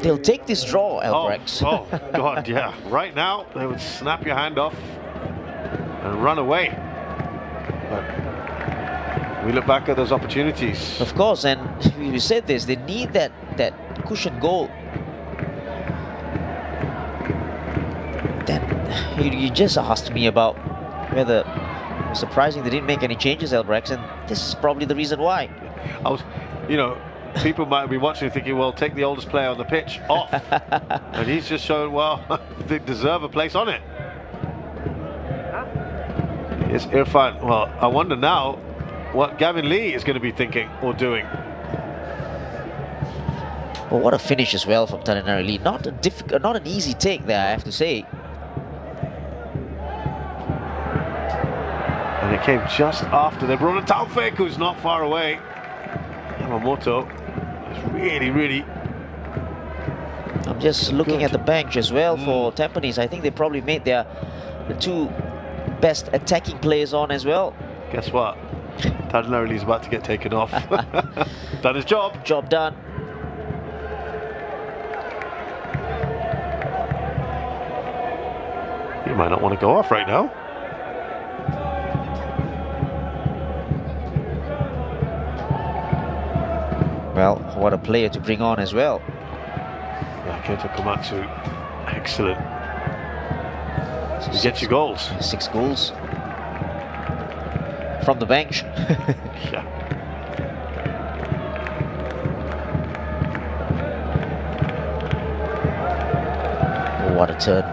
They'll take this draw, Albirex. Oh God, yeah. Right now, they would snap your hand off and run away. But we look back at those opportunities. Of course, and we said this, they need that cushion goal. Then you just asked me about whether surprising they didn't make any changes, Albirex, and this is probably the reason why. I was, people might be watching thinking, well, take the oldest player on the pitch off. And he's just shown, well, they deserve a place on it. It's Irfan. Well, I wonder now what Gavin Lee is going to be thinking or doing. Well, what a finish as well from Tadanari Lee. Not an easy take there, I have to say. And it came just after they brought in Taufik, who's not far away. Yamamoto is really... I'm just looking at the bench as well for Tampines. I think they probably made the two best attacking players on as well. Guess what? Tadanari Lee's about to get taken off. Done his job. Job done. He might not want to go off right now. Well, what a player to bring on as well. Yeah, Kento Komatsu, excellent. You get your goals. 6 goals. From the bench. Yeah. Oh, what a turn.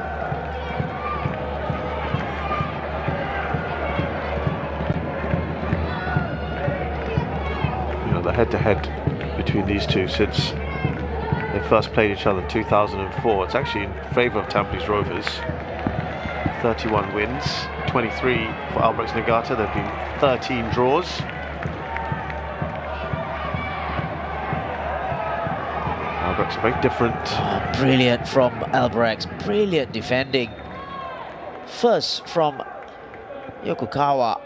The head-to-head between these two since they first played each other in 2004. It's actually in favour of Tampines Rovers. 31 wins, 23 for Albirex Niigata. There have been 13 draws. Albirex are very different. Oh, brilliant from Albirex. Brilliant defending. First from Yokokawa.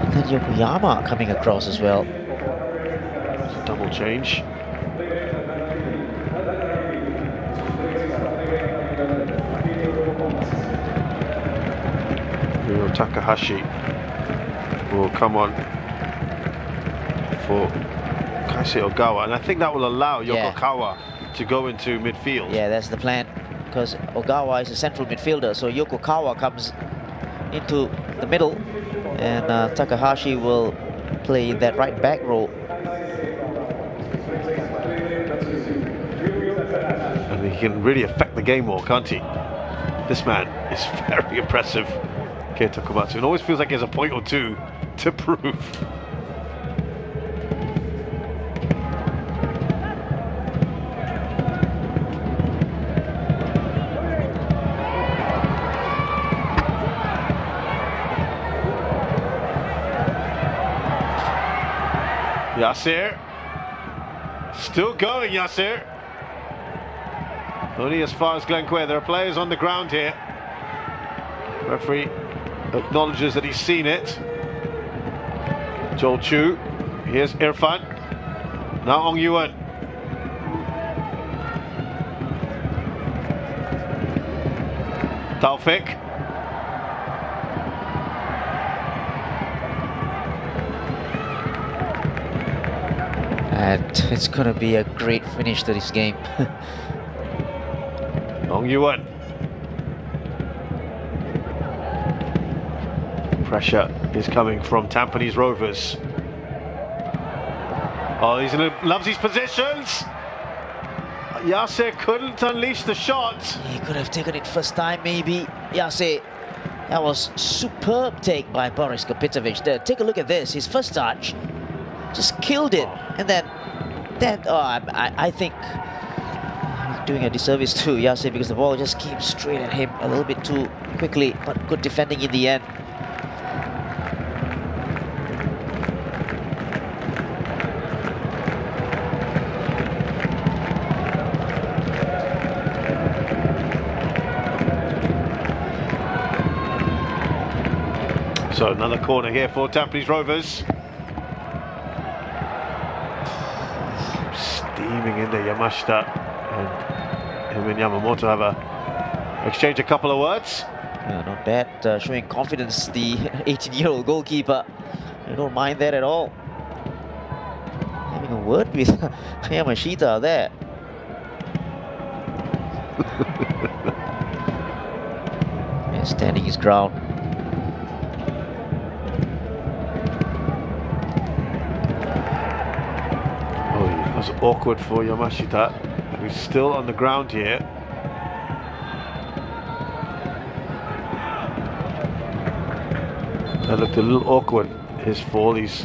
And then Yokoyama coming across as well. It's a double change. Takahashi will come on for Kaisei Ogawa, and I think that will allow Yokokawa to go into midfield. Yeah, that's the plan, because Ogawa is a central midfielder, so Yokokawa comes into the middle, and Takahashi will play that right back role. And he can really affect the game more, can't he? This man is very impressive, Keita Komatsu. It always feels like he has a point or two to prove. Yasser, still going, Yasser. Only as far as Glencoe. There are players on the ground here. Referee acknowledges that he's seen it. Joel Chu, here's Irfan. Now Ong Yuan. Taufik. And it's going to be a great finish to this game. Ong Yuan. Pressure is coming from Tampines Rovers. Oh, loves his positions. Yasser couldn't unleash the shot. He could have taken it first time, maybe. Yasser. That was superb take by Boris Kopitovic there. Take a look at this. His first touch. Just killed it. And then that, I think he's doing a disservice to Yasser because the ball just came straight at him a little bit too quickly, but good defending in the end. So another corner here for Tampines Rovers. Steaming in there, Yamashita and him and Yamamoto have exchanged a couple of words. Yeah, not bad, showing confidence, the 18-year-old goalkeeper. I don't mind that at all. Having a word with Yamashita there. Yeah, standing his ground. It was awkward for Yamashita, who's still on the ground here. That looked a little awkward, his fall. He's,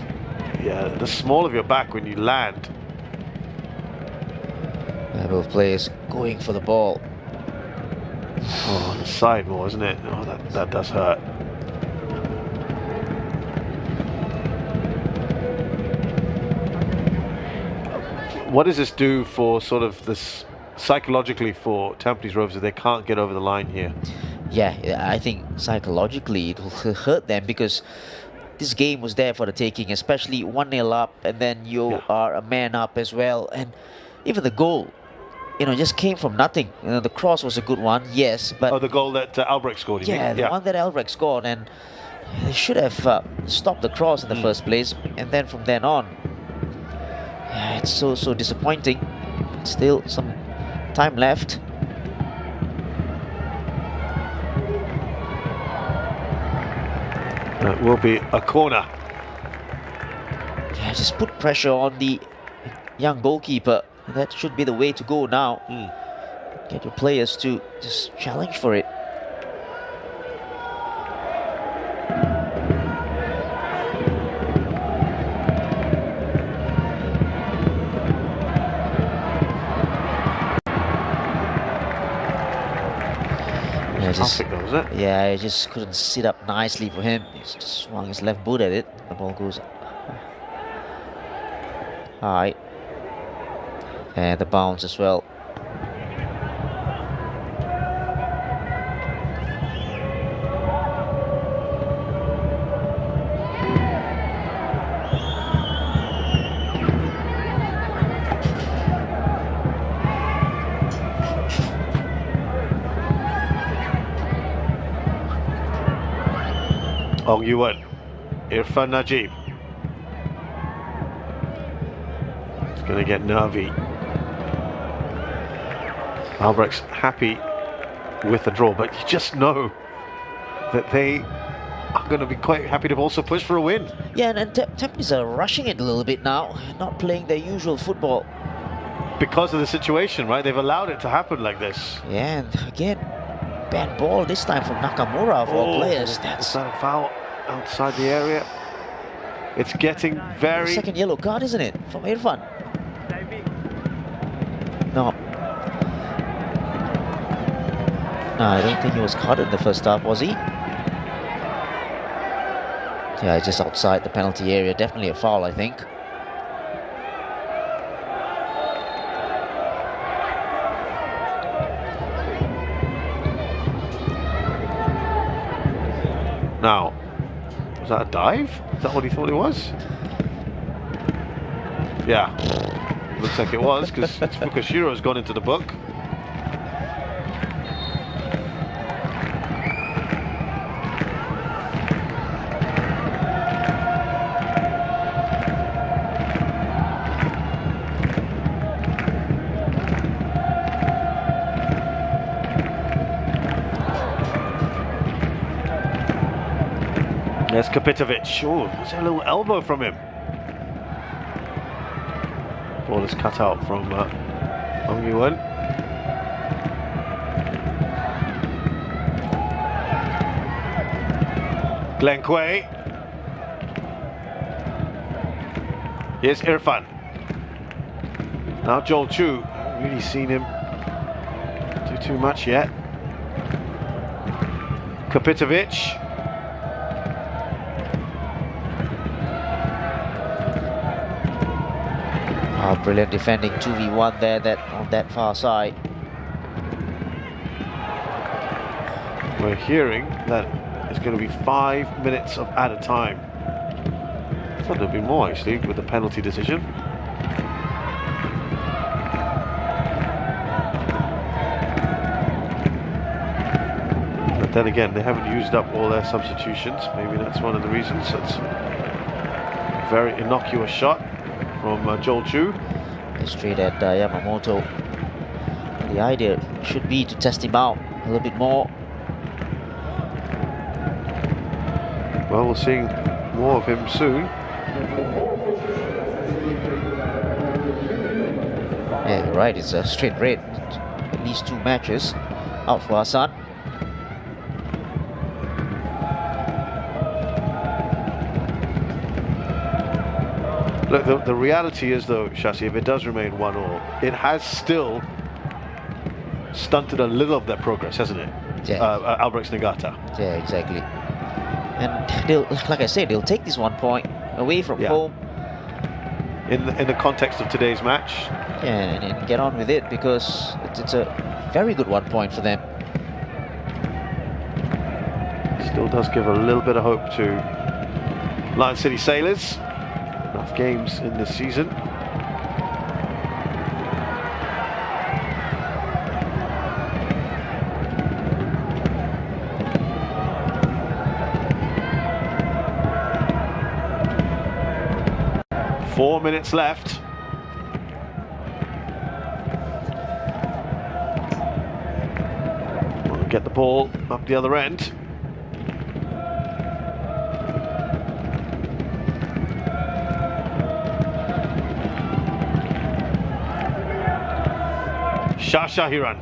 yeah, the small of your back when you land. Both players going for the ball. Oh, on the side more, isn't it? Oh, that does hurt. What does this do for sort of this psychologically for Tampines Rovers if they can't get over the line here? Yeah, I think psychologically it will hurt them because this game was there for the taking, especially 1-0 up, and then you are a man up as well. And even the goal, just came from nothing. The cross was a good one, yes, but... Oh, the goal that Albirex scored, you mean? The one that Albirex scored, and they should have stopped the cross in the first place, and then from then on, yeah, it's so disappointing. Still some time left. That will be a corner. Yeah, just put pressure on the young goalkeeper. That should be the way to go now. Get your players to just challenge for it. Yeah, he just couldn't sit up nicely for him. He just swung his left boot at it. The ball goes high. And the bounce as well. Ong Yuan, Irfan Najib. It's going to get nervy. Albirex happy with the draw, but you just know that they are going to be quite happy to also push for a win. Yeah, and Tampines are rushing it a little bit now, not playing their usual football. Because of the situation, right? They've allowed it to happen like this. Yeah, and again, bad ball this time from Nakamura of all players. Is That's that a foul outside the area? It's getting very... second yellow card, isn't it, from Irfan? No. No, I don't think he was caught in the first half, was he? Yeah, just outside the penalty area. Definitely a foul, I think. Now, was that a dive? Is that what he thought it was? Yeah, looks like it was, because Fukushiro has gone into the book. There's Kapitovic. Oh, there's a little elbow from him. Ball is cut out from Hong Yuan. Glenn Quay. Here's Irfan. Now Joel Chu. Haven't really seen him do too much yet. Kapitovic. Oh, brilliant defending 2v1 there on that far side. We're hearing that it's going to be 5 minutes of added time. I thought there'd be more actually with the penalty decision. But then again, they haven't used up all their substitutions. Maybe that's one of the reasons. It's a very innocuous shot from Joel Chu. Straight at Yamamoto. The idea should be to test him out a little bit more. Well, we'll see more of him soon. Yeah, you're right, it's a straight red. At least 2 matches out for Hassan. Look, the reality is though, Shasi, if it does remain 1-1, it has still stunted a little of their progress, hasn't it? Yeah. Albirex Niigata. Yeah, exactly. And they'll, like I said, they'll take this 1 point away from home. In the context of today's match. Yeah, and get on with it, because it's a very good 1 point for them. Still does give a little bit of hope to Lion City Sailors. Enough games in this season. Four minutes left. We'll get the ball up the other end. Shah Shahiran.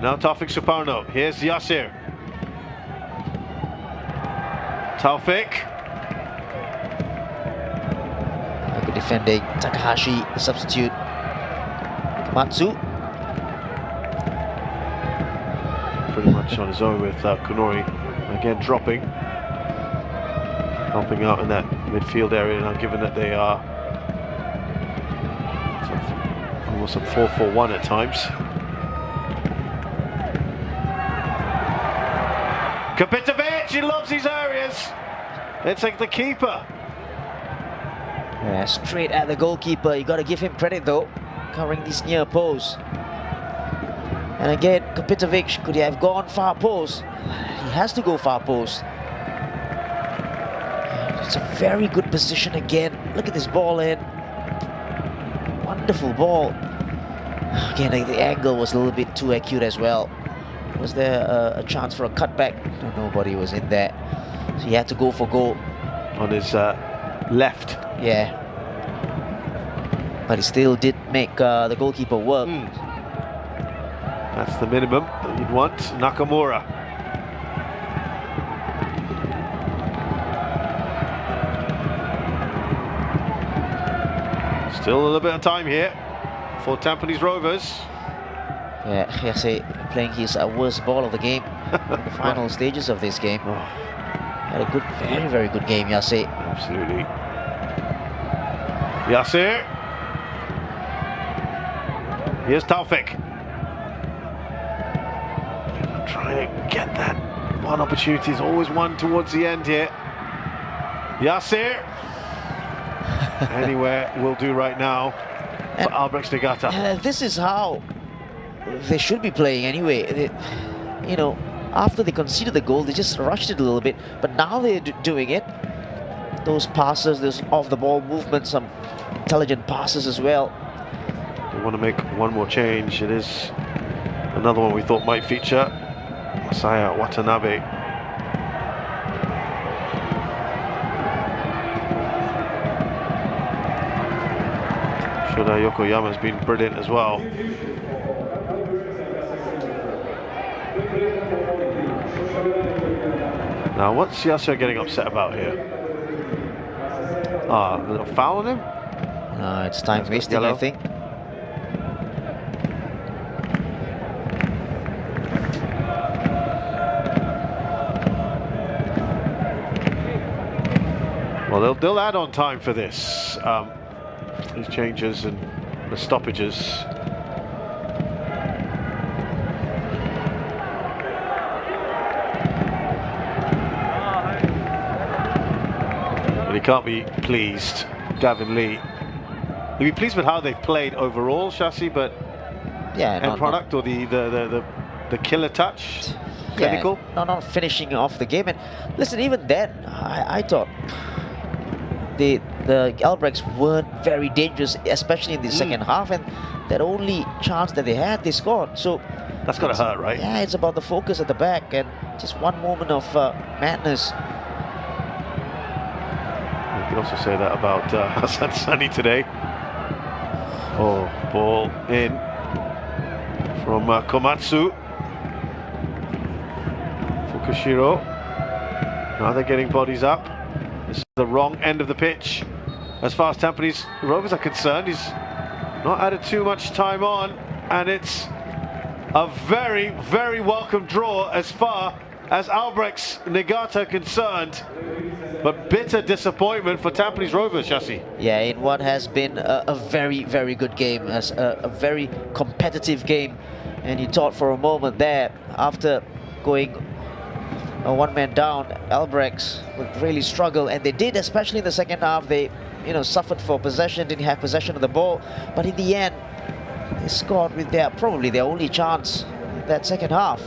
Now Taufik Suparno. Here's Yasir. Taufik. Good defending. Takahashi, the substitute. Matsu. Pretty much on his own with Kunori. Again dropping. Helping out in that midfield area now, given that they are almost a 4-4-1 at times. Kapitovic, he loves these areas. It's like the keeper. Yeah, straight at the goalkeeper. You got to give him credit though, covering this near post. And again, Kapitovic, could he have gone far post? He has to go far post. It's a very good position again. Look at this ball in. Wonderful ball. Again, the angle was a little bit too acute as well. Was there a chance for a cutback? Nobody was in there. So he had to go for goal. On his left. Yeah. But he still did make the goalkeeper work. That's the minimum that you'd want. Nakamura. Still a little bit of time here for Tampines Rovers. Yeah, Yase playing his worst ball of the game in the final stages of this game. Oh. Had a good, very good game, Yase. Absolutely. Yasir. Here's Taufik. Trying to get that one opportunity. There's always one towards the end here. Yasir. Anywhere will do right now for Albirex Niigata. This is how they should be playing anyway. You know, after they conceded the goal, they just rushed it a little bit. But now they're doing it. Those passes, those off-the-ball movements, some intelligent passes as well. They want to make one more change. It is another one we thought might feature. Masaya Watanabe. Shoda Yokoyama's been brilliant as well. Now, what's Yasser getting upset about here? A little foul on him? It's time wasting, I think. Well, they'll add on time for this. These changes and the stoppages. But he can't be pleased, Gavin Lee. He'll be pleased with how they've played overall, Shasi, but yeah, end product or the killer touch, clinical. Yeah, not finishing off the game. And listen, even then, I thought the Albirex weren't very dangerous, especially in the second half, and that only chance that they had, they scored. So that's got to hurt, right? Yeah, it's about the focus at the back and just one moment of madness. You could also say that about Hassan Sani today. Oh, ball in from Komatsu. Fukushiro. Now they're getting bodies up. This is the wrong end of the pitch. As far as Tampines Rovers are concerned, he's not added too much time on, and it's a very, very welcome draw as far as Albirex Niigata concerned. But bitter disappointment for Tampines Rovers, Shasi. Yeah, in what has been a very, very good game, as a very competitive game. And you thought for a moment there, after going one man down, Albirex would really struggle, and they did, especially in the second half. They, suffered for possession, didn't have possession of the ball, but in the end, they scored with probably their only chance in that second half.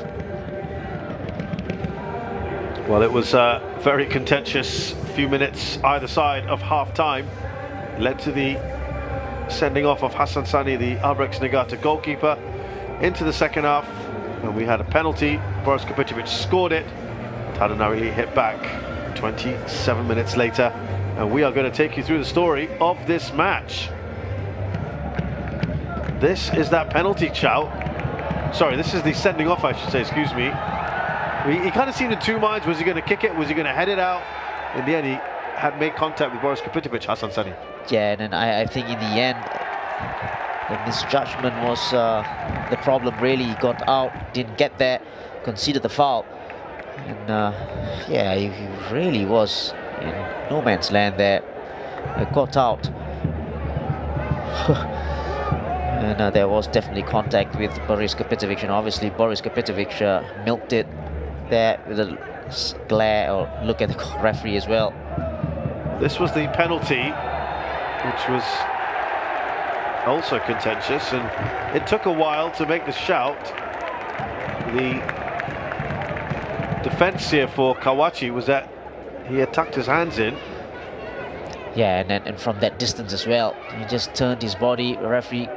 Well, it was a very contentious few minutes either side of half-time. Led to the sending off of Hassan Sani, the Albirex Niigata goalkeeper, into the second half, and we had a penalty. Boris Kapitovic scored it. Tadanarili hit back 27 minutes later, and we are going to take you through the story of this match. This is that penalty shout. Sorry, this is the sending off, I should say, excuse me. He kind of seemed in two minds. Was he going to kick it? Was he going to head it out? In the end, he had made contact with Boris Kapitovic, Hassan Sani. Yeah, and I think in the end, the misjudgment was the problem, really. He got out, didn't get there, conceded the foul. And yeah, he really was in no man's land there. Got out. And there was definitely contact with Boris Kapitovic, and obviously Boris Kapitovic milked it there with a glare or look at the referee as well. This was the penalty, which was also contentious, and it took a while to make the shout. The defense here for Kawachi was that he had tucked his hands in. Yeah, and from that distance as well, he just turned his body. The referee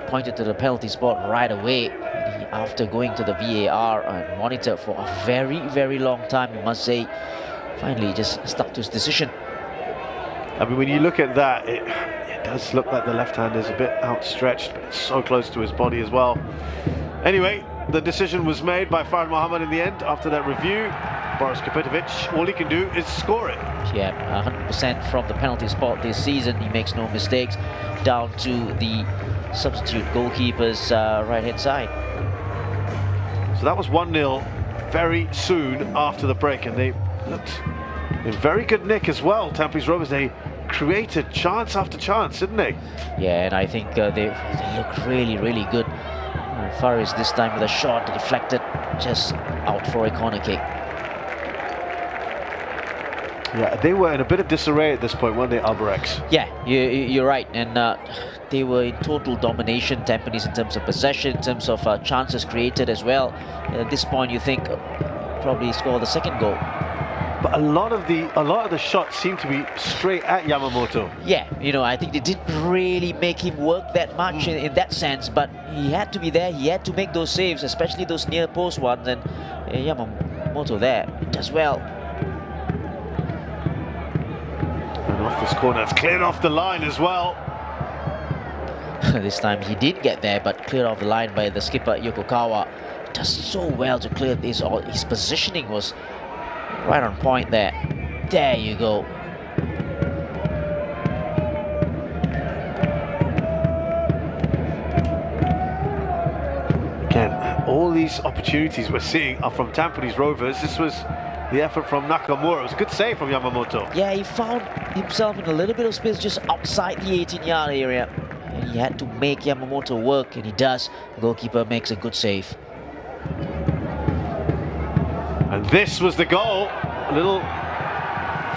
pointed to the penalty spot right away. And after going to the VAR and monitor for a very, very long time, I must say, finally he just stuck to his decision. I mean, when you look at that, it does look like the left hand is a bit outstretched, but it's so close to his body as well. Anyway, the decision was made by Farhad Mohammed in the end after that review. Boris Kapitovic, all he can do is score it. Yeah, 100% from the penalty spot this season. He makes no mistakes. Down to the substitute goalkeeper's right-hand side. So that was 1-0 very soon after the break, and they looked in very good nick as well. Tampines Rovers, they created chance after chance, didn't they? Yeah, and I think they look really, really good. Faris this time with a shot deflected, just out for a corner kick. Yeah, they were in a bit of disarray at this point, weren't they, Albirex? Yeah, you're right, and they were in total domination, Tampines, in terms of possession, in terms of chances created as well. At this point, you think probably score the second goal. But a lot of the shots seem to be straight at Yamamoto. Yeah, you know, I think they didn't really make him work that much in that sense, but he had to be there, he had to make those saves, especially those near post ones, and Yamamoto there does well. And off this corner, it's cleared off the line as well. This time he did get there, but cleared off the line by the skipper Yokokawa. Does so well to clear this. His positioning was right on point there. There you go. Again, all these opportunities we're seeing are from Tampines Rovers. This was the effort from Nakamura. It was a good save from Yamamoto. Yeah, he found himself in a little bit of space just outside the 18-yard area. And he had to make Yamamoto work, and he does. The goalkeeper makes a good save. And this was the goal. A little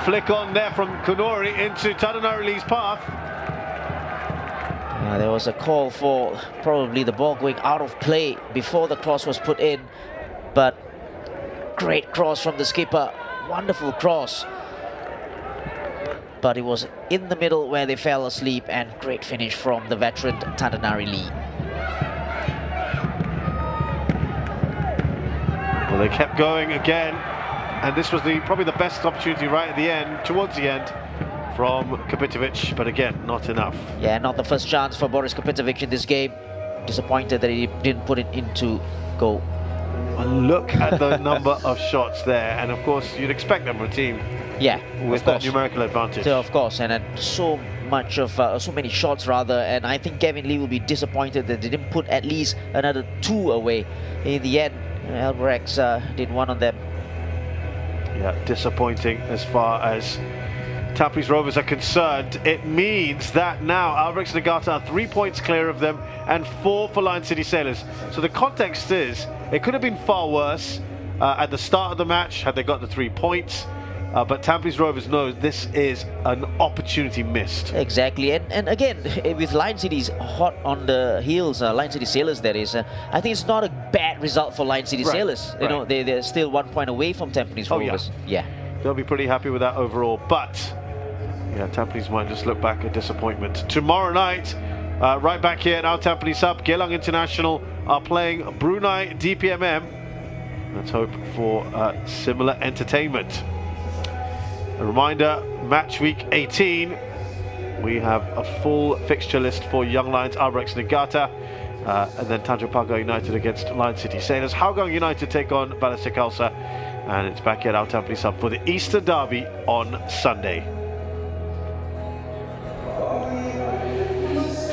flick on there from Kunori into Tadanari Lee's path. There was a call for probably the ball going out of play before the cross was put in. But great cross from the skipper. Wonderful cross. But it was in the middle where they fell asleep, and great finish from the veteran Tadanari Lee. Well, they kept going again, and this was probably the best opportunity right at the end, towards the end, from Kapitovic, but again, not enough. Yeah, not the first chance for Boris Kapitovic in this game. Disappointed that he didn't put it into goal. And look at the number of shots there, and of course you'd expect them from a team with that numerical advantage. So, of course, and so many shots rather, and I think Kevin Lee will be disappointed that they didn't put at least another 2 away. In the end, Albirex did 1 on them. Yeah, disappointing as far as Tampines Rovers are concerned. It means that now Albirex Niigata are 3 points clear of them and 4 for Lion City Sailors. So the context is, it could have been far worse at the start of the match had they got the 3 points. But Tampines Rovers knows this is an opportunity missed. Exactly, and again, with Lion City's hot on the heels, Lion City Sailors that is, I think it's not a bad result for Lion City Sailors. You know, they're still 1 point away from Tampines Rovers. Yeah. They'll be pretty happy with that overall, but yeah, Tampines might just look back at disappointment. Tomorrow night, right back here at our Tampines Hub, Geylang International are playing Brunei DPMM. Let's hope for similar entertainment. A reminder, match week 18, we have a full fixture list for Young Lions, Albirex Niigata, and then Tanjung Pagar United against Lion City Sailors. Hougang United take on Ballistic Khalsa, and it's back at our Tampines Hub for the Easter Derby on Sunday.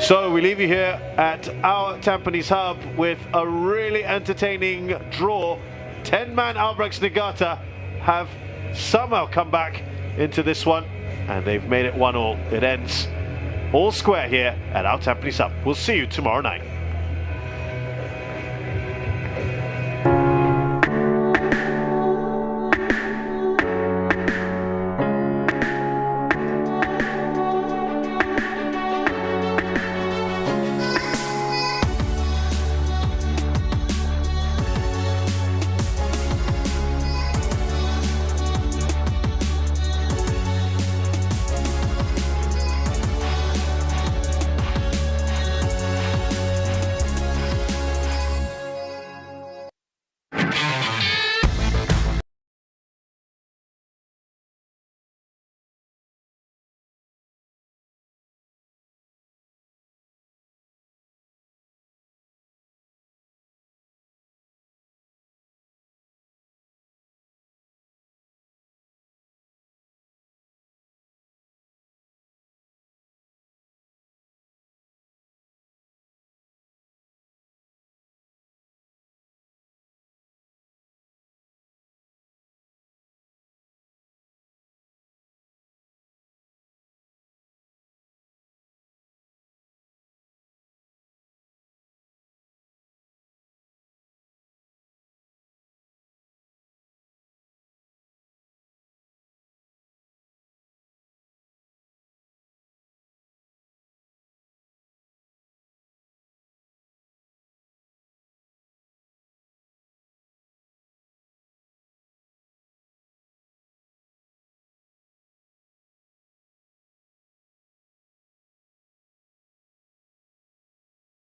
So we leave you here at our Tampines Hub with a really entertaining draw. 10-man Albirex Niigata have somehow come back into this one, and they've made it 1-1. It ends all square here at our Tampines Hub. We'll see you tomorrow night.